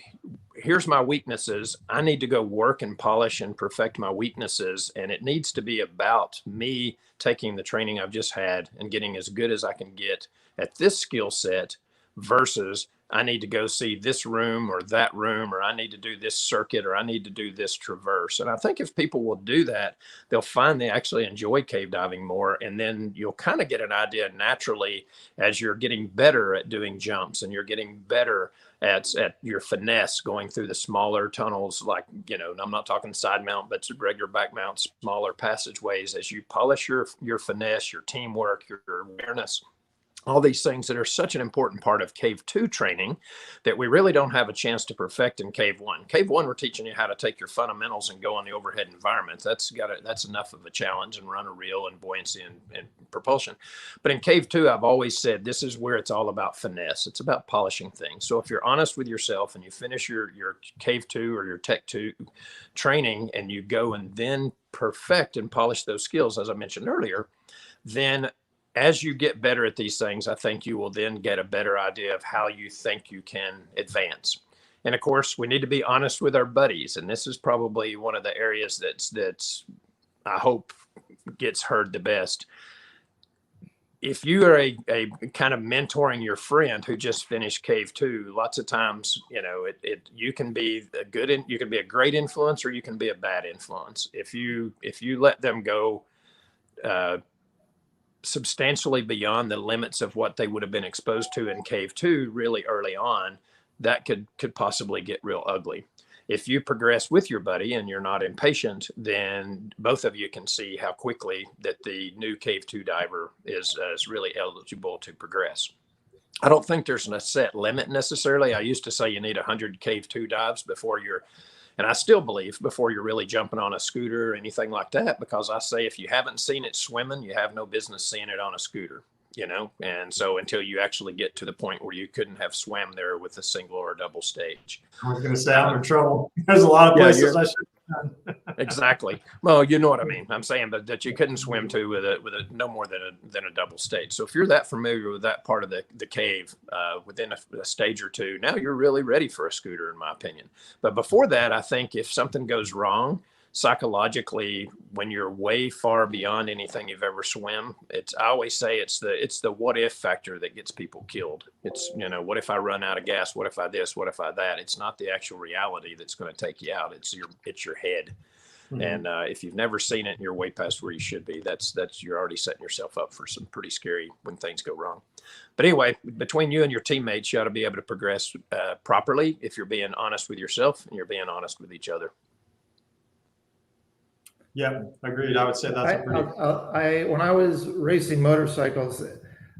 here's my weaknesses. I need to go work and polish and perfect my weaknesses. And it needs to be about me taking the training I've just had and getting as good as I can get at this skill set versus I need to go see this room or that room, or I need to do this circuit, or I need to do this traverse. And I think if people will do that, they'll find they actually enjoy cave diving more. And then you'll kind of get an idea naturally as you're getting better at doing jumps and you're getting better at your finesse going through the smaller tunnels, like, I'm not talking side mount, but regular back mount, smaller passageways. As you polish your finesse, your teamwork, your awareness, all these things that are such an important part of Cave 2 training that we really don't have a chance to perfect in Cave 1. Cave 1, we're teaching you how to take your fundamentals and go on the overhead environment. That's enough of a challenge, and run a reel and buoyancy and propulsion. But in Cave 2, I've always said this is where it's all about finesse. It's about polishing things. So if you're honest with yourself and you finish your Cave 2 or your Tech 2 training and you go and then perfect and polish those skills, as I mentioned earlier, then as you get better at these things, I think you will then get a better idea of how you think you can advance. And of course, we need to be honest with our buddies. And this is probably one of the areas that's I hope gets heard the best. If you are a kind of mentoring your friend who just finished Cave 2, lots of times, you can be you can be a great influence, or you can be a bad influence. If you let them go substantially beyond the limits of what they would have been exposed to in Cave 2 really early on, that could possibly get real ugly. If you progress with your buddy and you're not impatient, then both of you can see how quickly that the new Cave 2 diver is really eligible to progress. I don't think there's a set limit necessarily. I used to say you need 100 Cave 2 dives before you're, and I still believe before you're really jumping on a scooter or anything like that, because I say if you haven't seen it swimming, you have no business seeing it on a scooter. And so until you actually get to the point where you couldn't have swam there with a single or double stage. I was going to say I'm in trouble. There's a lot of places I should have done. Exactly. Well, you know what I mean. I'm saying that you couldn't swim to with a no more than a double stage. So if you're that familiar with that part of the cave within a stage or two, now you're really ready for a scooter, in my opinion. But before that, I think if something goes wrong psychologically, when you're way far beyond anything you've ever swim, I always say it's the what if factor that gets people killed. It's, what if I run out of gas? What if I this? What if I that? It's not the actual reality that's going to take you out. It's your head. Mm-hmm. And if you've never seen it and you're way past where you should be, that's you're already setting yourself up for some pretty scary when things go wrong. But anyway, between you and your teammates, you ought to be able to progress properly if you're being honest with yourself and you're being honest with each other. Yeah, agreed. I would say that's when I was racing motorcycles,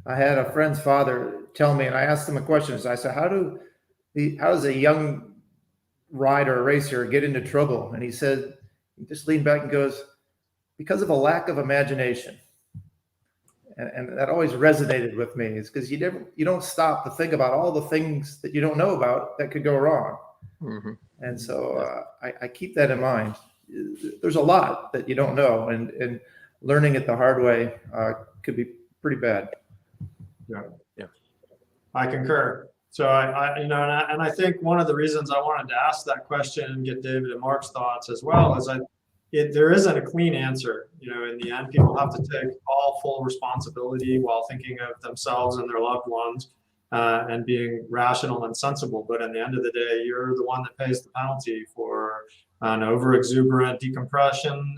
I had a friend's father tell me, and I asked him a question. I said, how does a young rider or racer get into trouble? And he said, he just leaned back and goes, because of a lack of imagination. And that always resonated with me. It's because you don't stop to think about all the things that you don't know about that could go wrong. Mm-hmm. And so I keep that in mind. There's a lot that you don't know, and learning it the hard way could be pretty bad. Yeah, I concur. So I think one of the reasons I wanted to ask that question and get David and Mark's thoughts as well is there isn't a clean answer. In the end, people have to take all full responsibility while thinking of themselves and their loved ones and being rational and sensible. But at the end of the day, you're the one that pays the penalty for an over-exuberant decompression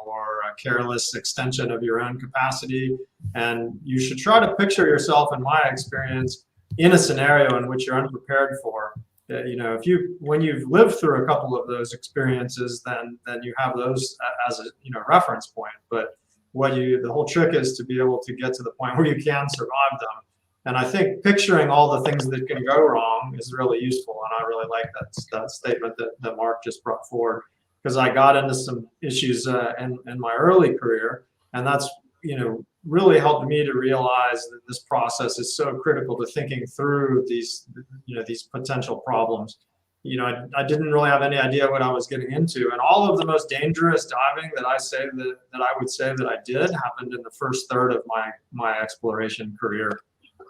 or a careless extension of your own capacity. And you should try to picture yourself, in my experience, in a scenario in which you're unprepared for. When you've lived through a couple of those experiences, then you have those as a reference point. But the whole trick is to be able to get to the point where you can survive them. And I think picturing all the things that can go wrong is really useful. And I really like that statement that Mark just brought forward, because I got into some issues in my early career. And that's, really helped me to realize that this process is so critical to thinking through these potential problems. I didn't really have any idea what I was getting into. And all of the most dangerous diving that I would say that I did happened in the first third of my exploration career.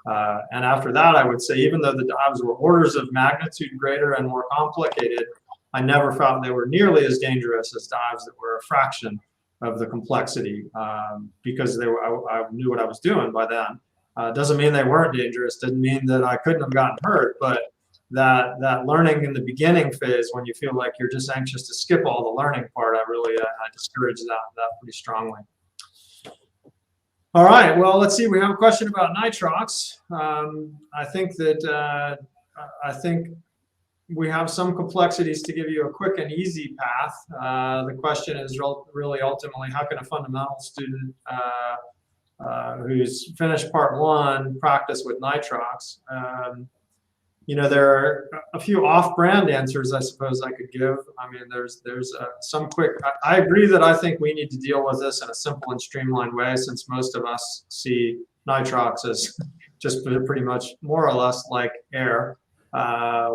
And after that, I would say, even though the dives were orders of magnitude greater and more complicated, I never found they were nearly as dangerous as dives that were a fraction of the complexity, because I knew what I was doing by then. Doesn't mean they weren't dangerous. Didn't mean that I couldn't have gotten hurt. But that learning in the beginning phase, when you feel like you're just anxious to skip all the learning part, I discourage that pretty strongly. All right, well, let's see. We have a question about nitrox. I think we have some complexities to give you a quick and easy path. The question is really ultimately, how can a fundamental student who's finished part one practice with nitrox? There are a few off-brand answers I suppose I could give. I mean, there's some quick. I agree that I think we need to deal with this in a simple and streamlined way, since most of us see nitrox as just pretty much more or less like air,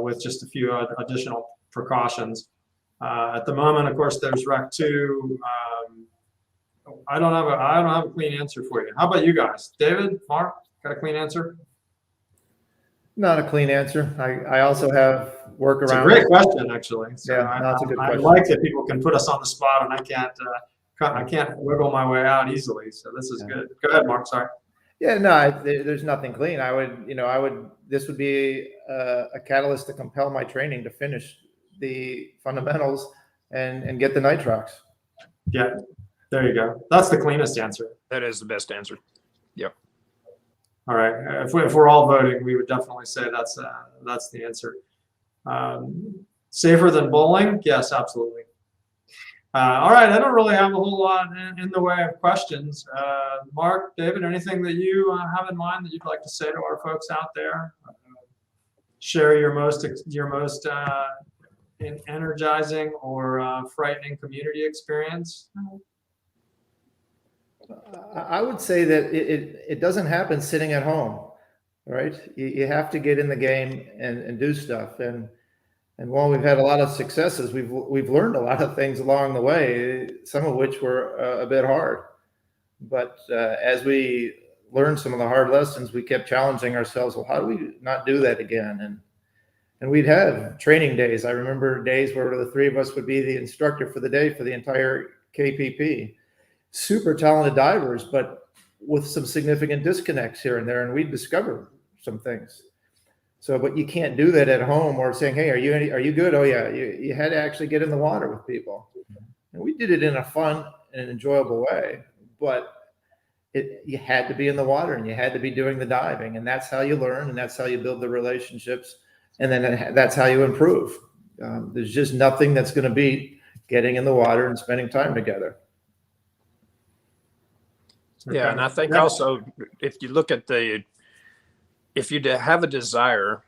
with just a few additional precautions. At the moment, of course, there's Rec 2. I don't have a clean answer for you. How about you guys? David, Mark, got a clean answer? Not a clean answer. I also have workarounds. It's a great question, actually. So yeah, that's a good question. I like that people can put us on the spot, and I I can't wiggle my way out easily. So this is good. Go ahead, Mark. Sorry. Yeah, no, there's nothing clean. This would be a catalyst to compel my training to finish the fundamentals and get the nitrox. Yeah, there you go. That's the cleanest answer. That is the best answer. Yep. All right. If we're all voting, we would definitely say that's the answer. Safer than bowling? Yes, absolutely. All right. I don't really have a whole lot in the way of questions. Mark, David, anything that you have in mind that you'd like to say to our folks out there? Share your most energizing or frightening community experience? I would say that it doesn't happen sitting at home, right? You have to get in the game and do stuff. And while we've had a lot of successes, we've learned a lot of things along the way, some of which were a bit hard. But as we learned some of the hard lessons, we kept challenging ourselves. Well, how do we not do that again? And we'd have training days. I remember days where the three of us would be the instructor for the day for the entire KPP. Super talented divers, but with some significant disconnects here and there, and we'd discover some things. So, but you can't do that at home or saying, "Hey, are you good?" Oh yeah, you had to actually get in the water with people, and we did it in a fun and enjoyable way. But you had to be in the water and you had to be doing the diving, and that's how you learn, and that's how you build the relationships, and then that's how you improve. There's just nothing that's going to beat getting in the water and spending time together. Yeah, and I think also if you look at if you have a desire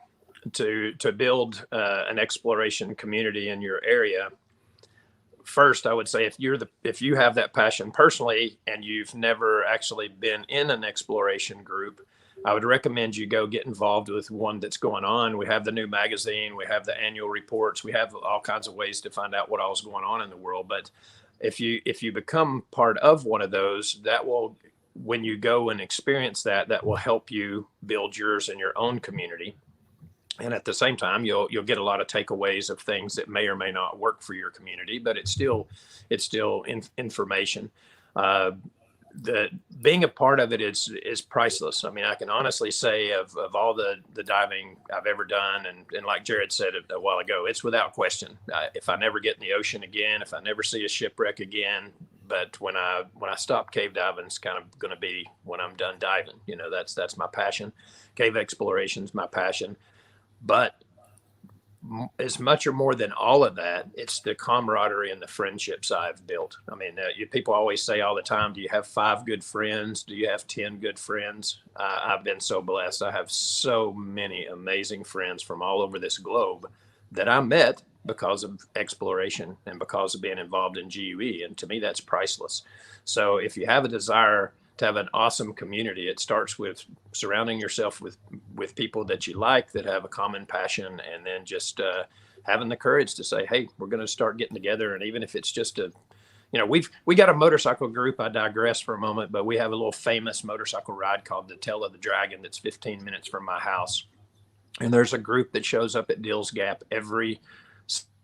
to build an exploration community in your area, first I would say if you have that passion personally and you've never actually been in an exploration group, I would recommend you go get involved with one that's going on. We have the new magazine, we have the annual reports, we have all kinds of ways to find out what all's going on in the world. But if you become part of one of those, that will, when you go and experience that will help you build yours in your own community. And at the same time, you'll get a lot of takeaways of things that may or may not work for your community, but it's still information. Being a part of it is priceless. I mean, I can honestly say of all the diving I've ever done, and like Jarrod said a while ago, it's without question. If I never get in the ocean again, if I never see a shipwreck again, but when I stop cave diving, it's kind of going to be when I'm done diving. You know, that's my passion. Cave exploration is my passion. But as much or more than all of that, it's the camaraderie and the friendships I've built. I mean, people always say all the time, do you have 5 good friends? Do you have 10 good friends? I've been so blessed. I have so many amazing friends from all over this globe that I met because of exploration and because of being involved in GUE. And to me, that's priceless. So if you have a desire to have an awesome community, it starts with surrounding yourself with people that you like, that have a common passion, and then just having the courage to say, hey, we're going to start getting together. And even if it's just we got a motorcycle group. I digress for a moment, but we have a little famous motorcycle ride called the Tail of the Dragon that's 15 minutes from my house. And there's a group that shows up at Dill's Gap every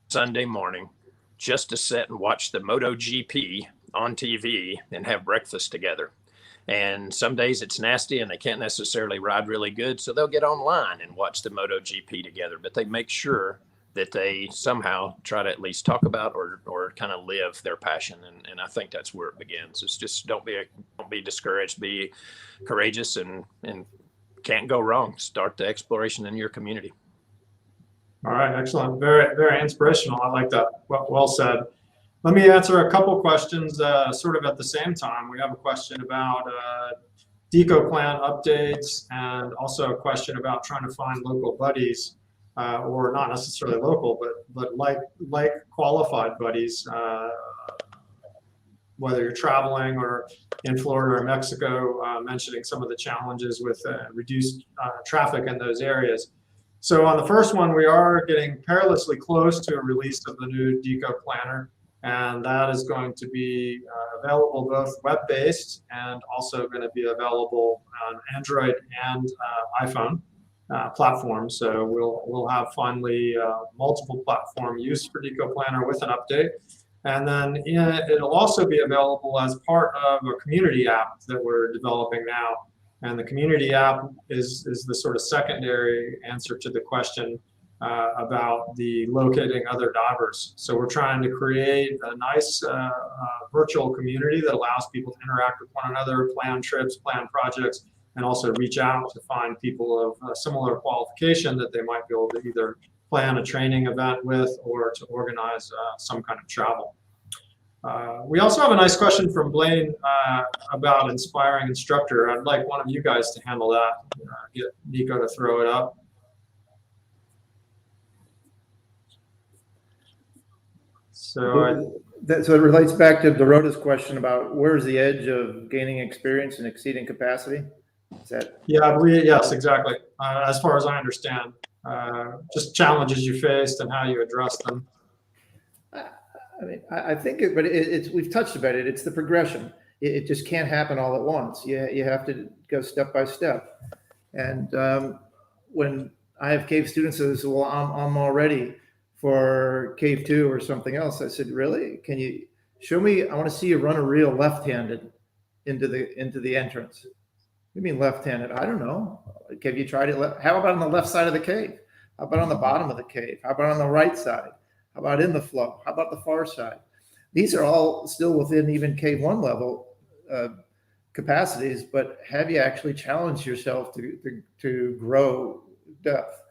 Sunday morning just to sit and watch the MotoGP on TV and have breakfast together. And some days it's nasty and they can't necessarily ride really good, so they'll get online and watch the MotoGP together. But they make sure that they somehow try to at least talk about or kind of live their passion. And I think that's where it begins. It's just don't be discouraged, be courageous, and can't go wrong. Start the exploration in your community. All right, excellent. Very, very inspirational. I like that. Well said. Let me answer a couple questions sort of at the same time. We have a question about Deco Clan updates, and also a question about trying to find local buddies, or not necessarily local, but like qualified buddies, whether you're traveling or in Florida or Mexico, mentioning some of the challenges with reduced traffic in those areas. So on the first one, we are getting perilously close to a release of the new Deco Planner. And that is going to be available both web-based and also going to be available on Android and iPhone platforms. So we'll have finally multiple platform use for Deco Planner with an update. And then it'll also be available as part of a community app that we're developing now. And the community app is the sort of secondary answer to the question about the locating other divers. So we're trying to create a nice virtual community that allows people to interact with one another, plan trips, plan projects, and also reach out to find people of similar qualification that they might be able to either plan a training event with or to organize some kind of travel. We also have a nice question from Blaine about inspiring instructor. I'd like one of you guys to handle that. Get Nico to throw it up. So it relates back to Dorota's question about where's the edge of gaining experience and exceeding capacity? Is that? Yeah, yes, exactly. As far as I understand, just challenges you faced and how you address them. I mean, I think it's we've touched about it. It's the progression. It just can't happen all at once. You have to go step by step. And when I have cave students who say, well, I'm all ready for cave 2 or something else, I said, really? Can you show me? I want to see you run a reel left-handed into the entrance. What do you mean left-handed? I don't know. Have you tried it? How about on the left side of the cave? How about on the bottom of the cave? How about on the right side? How about in the flow? How about the far side? These are all still within even cave 1 level capacities, but have you actually challenged yourself to grow depth?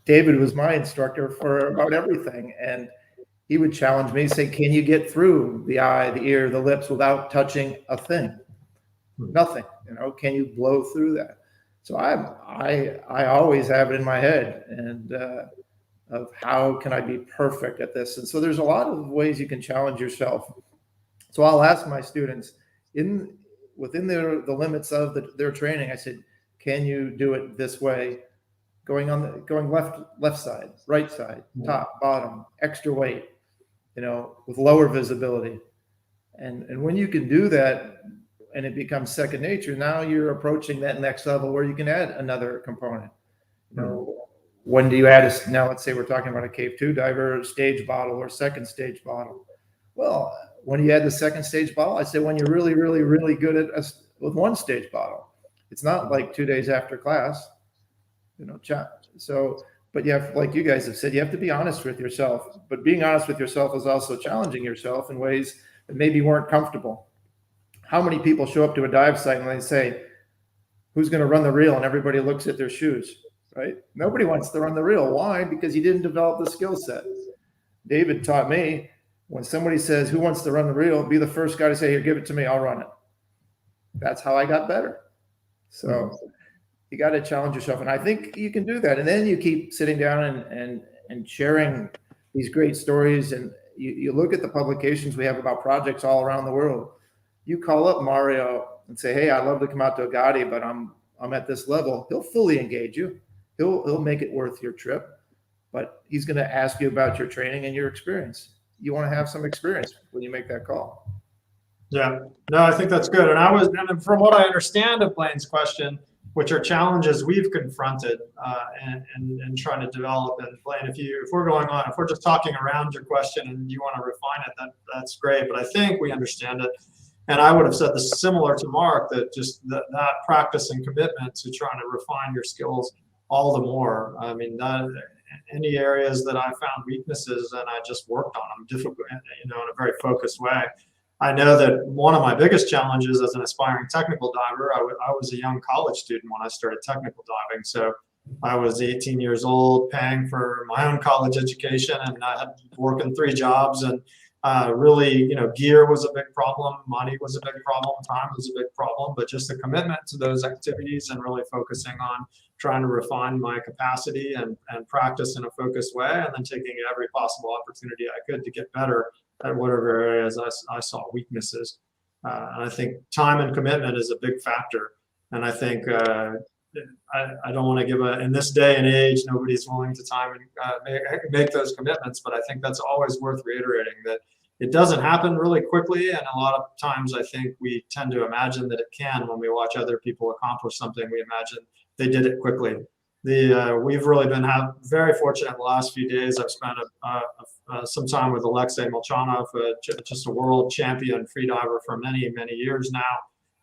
David was my instructor for about everything, and he would challenge me, say, can you get through the eye, the ear, the lips without touching a thing? Nothing. Can you blow through that? So I always have it in my head, and of how can I be perfect at this? And so there's a lot of ways you can challenge yourself. So I'll ask my students within the limits of their training. I said, can you do it this way? Going left side, right side, top, bottom, extra weight, with lower visibility. And when you can do that and it becomes second nature, now you're approaching that next level where you can add another component. When do you add now let's say we're talking about a cave 2 diver stage bottle or second stage bottle. Well, when you add the second stage bottle, I say when you're really, really, really good at with 1 stage bottle. It's not like 2 days after class, so, but you have, like you guys have said, you have to be honest with yourself, but being honest with yourself is also challenging yourself in ways that maybe weren't comfortable. How many people show up to a dive site and they say, who's going to run the reel? And everybody looks at their shoes, right? Nobody wants to run the reel. Why? Because you didn't develop the skill set. David taught me, when somebody says, who wants to run the reel? Be the first guy to say, here, give it to me. I'll run it. That's how I got better. So you got to challenge yourself. And I think you can do that. And then you keep sitting down and sharing these great stories. And you look at the publications we have about projects all around the world. You call up Mario and say, hey, I'd love to come out to Agatti, but I'm at this level. He'll fully engage you. He'll make it worth your trip, but he's going to ask you about your training and your experience. You want to have some experience when you make that call. Yeah, no, I think that's good. And from what I understand of Blaine's question, which are challenges we've confronted and trying to develop. And Blaine, if we're just talking around your question and you want to refine it, that's great. But I think we understand it. And I would have said this similar to Mark, that just that practice and commitment to trying to refine your skills all the more. I mean, any areas that I found weaknesses and I just worked on them difficult, in a very focused way. I know that one of my biggest challenges as an aspiring technical diver, I was a young college student when I started technical diving. So I was 18 years old, paying for my own college education, and I had working 3 jobs, and really, gear was a big problem, money was a big problem, time was a big problem, but just the commitment to those activities and really focusing on trying to refine my capacity and practice in a focused way, and then taking every possible opportunity I could to get better at whatever areas I saw weaknesses. And I think time and commitment is a big factor. And I think I don't want to give in this day and age, nobody's willing to time and make those commitments, but I think that's always worth reiterating, that it doesn't happen really quickly. And a lot of times I think we tend to imagine that it can. When we watch other people accomplish something, we imagine they did it quickly. we've really been very fortunate the last few days. I've spent some time with Alexei Molchanov, just a world champion freediver for many, many years now,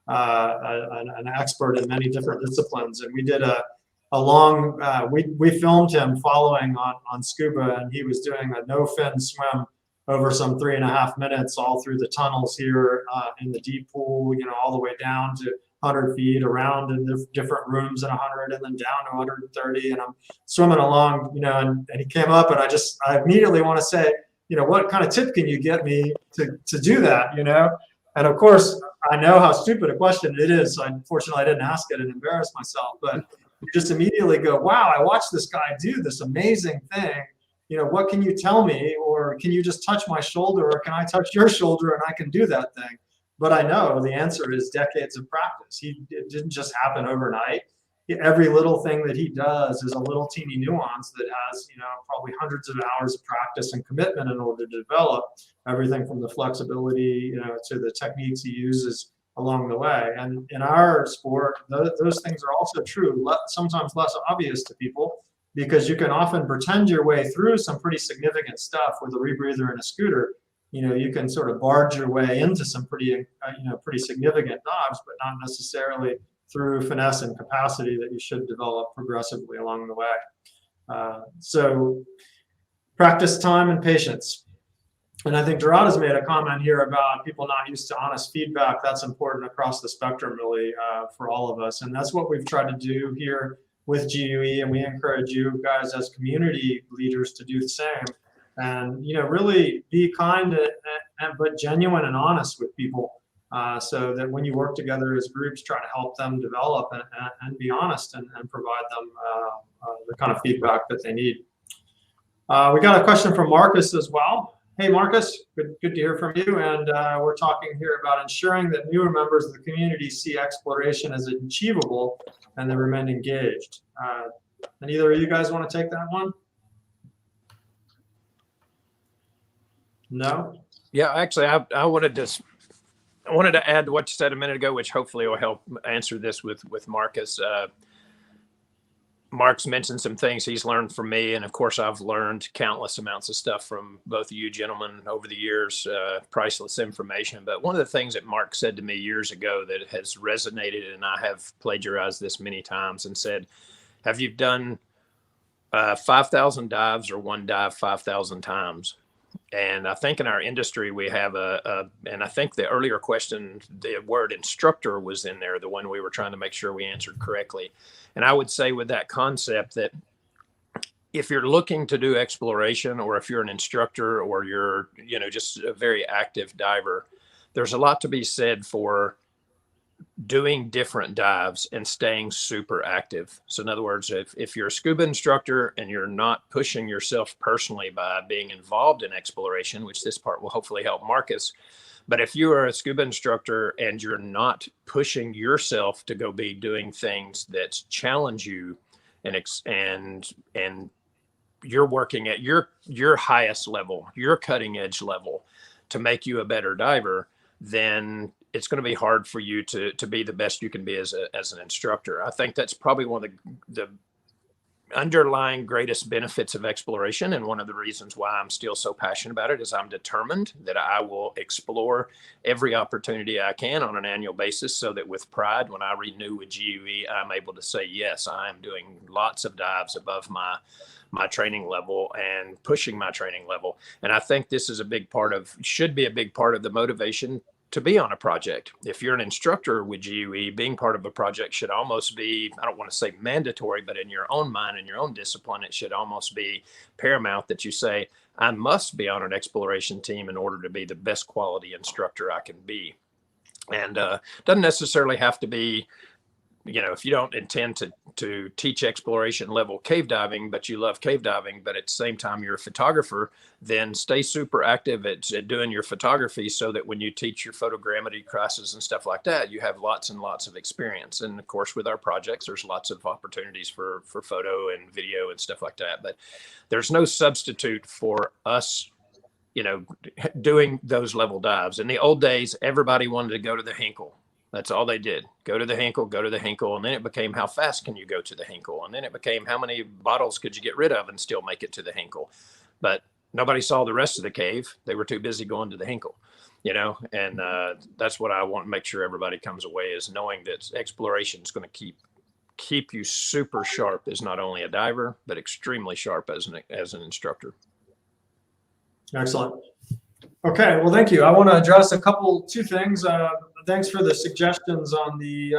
an expert in many different disciplines. And we did a long, we filmed him following on scuba, and he was doing a no-fin swim over some 3.5 minutes all through the tunnels here in the deep pool, all the way down to 100 feet, around in the different rooms at 100, and then down to 130. And I'm swimming along, and he came up, and I immediately want to say, what kind of tip can you get me to do that, And of course, I know how stupid a question it is. So unfortunately, I didn't ask it and embarrass myself. But you just immediately go, wow, I watched this guy do this amazing thing. What can you tell me? Or can you just touch my shoulder? Or can I touch your shoulder and I can do that thing? But I know the answer is decades of practice. It didn't just happen overnight. Every little thing that he does is a little teeny nuance that has, probably hundreds of hours of practice and commitment in order to develop everything from the flexibility, to the techniques he uses along the way. And in our sport, those things are also true, sometimes less obvious to people, because you can often pretend your way through some pretty significant stuff with a rebreather and a scooter. You can sort of barge your way into some pretty significant dives, but not necessarily through finesse and capacity that you should develop progressively along the way. So practice, time, and patience. And I think Jarrod has made a comment here about people not used to honest feedback. That's important across the spectrum, really, for all of us. And that's what we've tried to do here with GUE, and we encourage you guys as community leaders to do the same. And really be kind but genuine and honest with people, so that when you work together as groups, try to help them develop and be honest and provide them the kind of feedback that they need. We got a question from Marcus as well. Hey, Marcus, good to hear from you. And we're talking here about ensuring that newer members of the community see exploration as achievable and they remain engaged. And either of you guys want to take that one? No? Yeah, actually, I wanted to add to what you said a minute ago, which hopefully will help answer this with Marcus. Mark's mentioned some things he's learned from me, and of course, I've learned countless amounts of stuff from both of you gentlemen over the years, priceless information. But one of the things that Mark said to me years ago that has resonated, and I have plagiarized this many times, and said, have you done 5,000 dives or one dive 5,000 times? And I think in our industry, we have and I think the earlier question, the word instructor was in there, the one we were trying to make sure we answered correctly. And I would say with that concept that if you're looking to do exploration, or if you're an instructor, or you're, just a very active diver, there's a lot to be said for doing different dives and staying super active. So in other words, if you're a scuba instructor and you're not pushing yourself personally by being involved in exploration, which this part will hopefully help Marcus, but if you are a scuba instructor and you're not pushing yourself to go be doing things that challenge you and you're working at your highest level, your cutting edge level to make you a better diver, then it's going to be hard for you to be the best you can be as an instructor. I think that's probably one of the underlying greatest benefits of exploration. And one of the reasons why I'm still so passionate about it is I'm determined that I will explore every opportunity I can on an annual basis, so that with pride, when I renew with GUE, I'm able to say, yes, I am doing lots of dives above my training level and pushing my training level. And I think this is should be a big part of the motivation to be on a project. If you're an instructor with GUE, being part of a project should almost be, I don't want to say mandatory, but in your own mind and your own discipline, it should almost be paramount that you say, I must be on an exploration team in order to be the best quality instructor I can be. And doesn't necessarily have to be, if you don't intend to teach exploration level cave diving, but you love cave diving, but at the same time you're a photographer, then stay super active at doing your photography, so that when you teach your photogrammetry classes and stuff like that, you have lots and lots of experience. And of course, with our projects, there's lots of opportunities for photo and video and stuff like that. But there's no substitute for us doing those level dives. In the old days, everybody wanted to go to the Hinkle. That's all they did. Go to the Hinkle, go to the Hinkle. And then it became, how fast can you go to the Hinkle? And then it became, how many bottles could you get rid of and still make it to the Hinkle? But nobody saw the rest of the cave. They were too busy going to the Hinkle, you know, and that's what I want to make sure everybody comes away, is knowing that exploration is going to keep you super sharp as not only a diver, but extremely sharp as an instructor. Excellent. Okay, well, thank you. I want to address two things. Thanks for the suggestions on the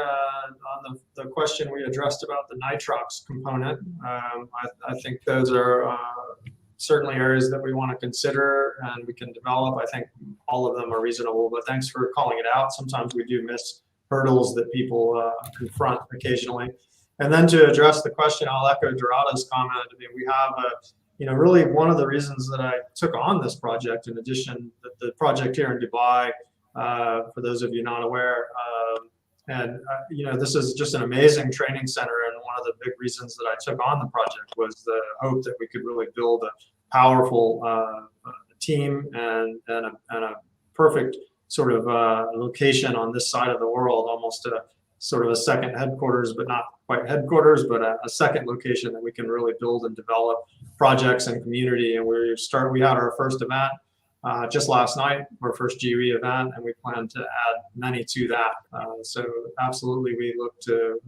question we addressed about the nitrox component. I think those are certainly areas that we want to consider and we can develop. I think all of them are reasonable, but thanks for calling it out. Sometimes we do miss hurdles that people confront occasionally. And then to address the question, I'll echo Jarrod's comment. I mean, we have really one of the reasons that I took on this project, in addition, the project here in Dubai, for those of you not aware, this is just an amazing training center. And one of the big reasons that I took on the project was the hope that we could really build a powerful team and a perfect sort of location on this side of the world, almost a sort of a second headquarters, but not quite headquarters, but a second location that we can really build and develop projects and community. And we had our first event just last night, our first GUE event, and we plan to add many to that. So absolutely, we look to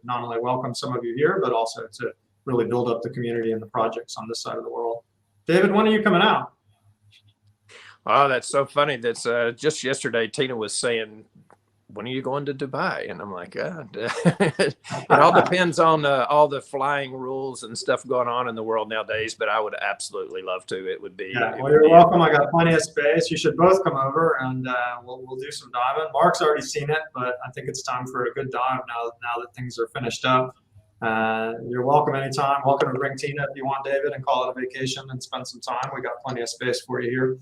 not only welcome some of you here, but also to really build up the community and the projects on this side of the world. David, when are you coming out? Oh, that's so funny. That's just yesterday, Tina was saying, when are you going to Dubai? And I'm like, it all depends on all the flying rules and stuff going on in the world nowadays, but I would absolutely love to. It would be. Yeah, well, you're welcome. I got plenty of space. You should both come over and we'll do some diving. Mark's already seen it, but I think it's time for a good dive now that things are finished up. You're welcome anytime. Welcome to bring Tina if you want, David, and call it a vacation and spend some time. We got plenty of space for you here.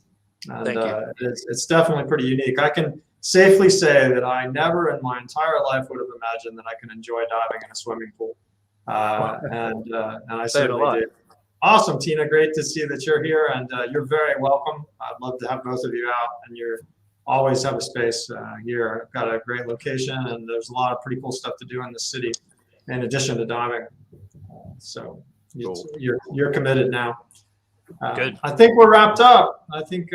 And thank you. It's definitely pretty unique. I can safely say that I never in my entire life would have imagined that I can enjoy diving in a swimming pool. And I certainly did. Awesome, Tina. Great to see that you're here, and you're very welcome. I'd love to have both of you out, and you always have a space here. I've got a great location, and there's a lot of pretty cool stuff to do in the city in addition to diving. So cool. You're committed now. Good. I think we're wrapped up. I think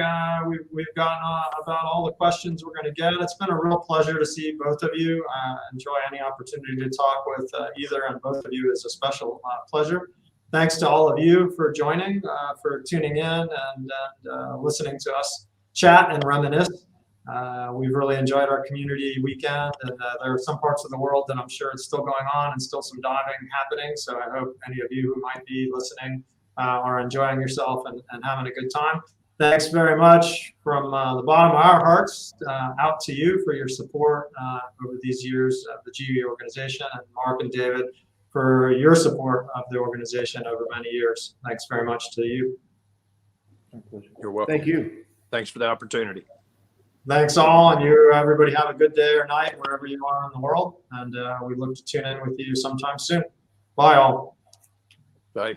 we've gotten about all the questions we're going to get. It's been a real pleasure to see both of you. Enjoy any opportunity to talk with either and both of you is a special pleasure. Thanks to all of you for joining, for tuning in and listening to us chat and reminisce. We've really enjoyed our community weekend, and there are some parts of the world that I'm sure it's still going on and still some diving happening. So I hope any of you who might be listening are enjoying yourself and having a good time. Thanks very much from the bottom of our hearts out to you for your support over these years of the GUE organization, and Mark and David for your support of the organization over many years. Thanks very much to you. You're welcome. Thank you. Thanks for the opportunity. Thanks all, and everybody have a good day or night wherever you are in the world, and we look to tune in with you sometime soon. Bye all. Bye.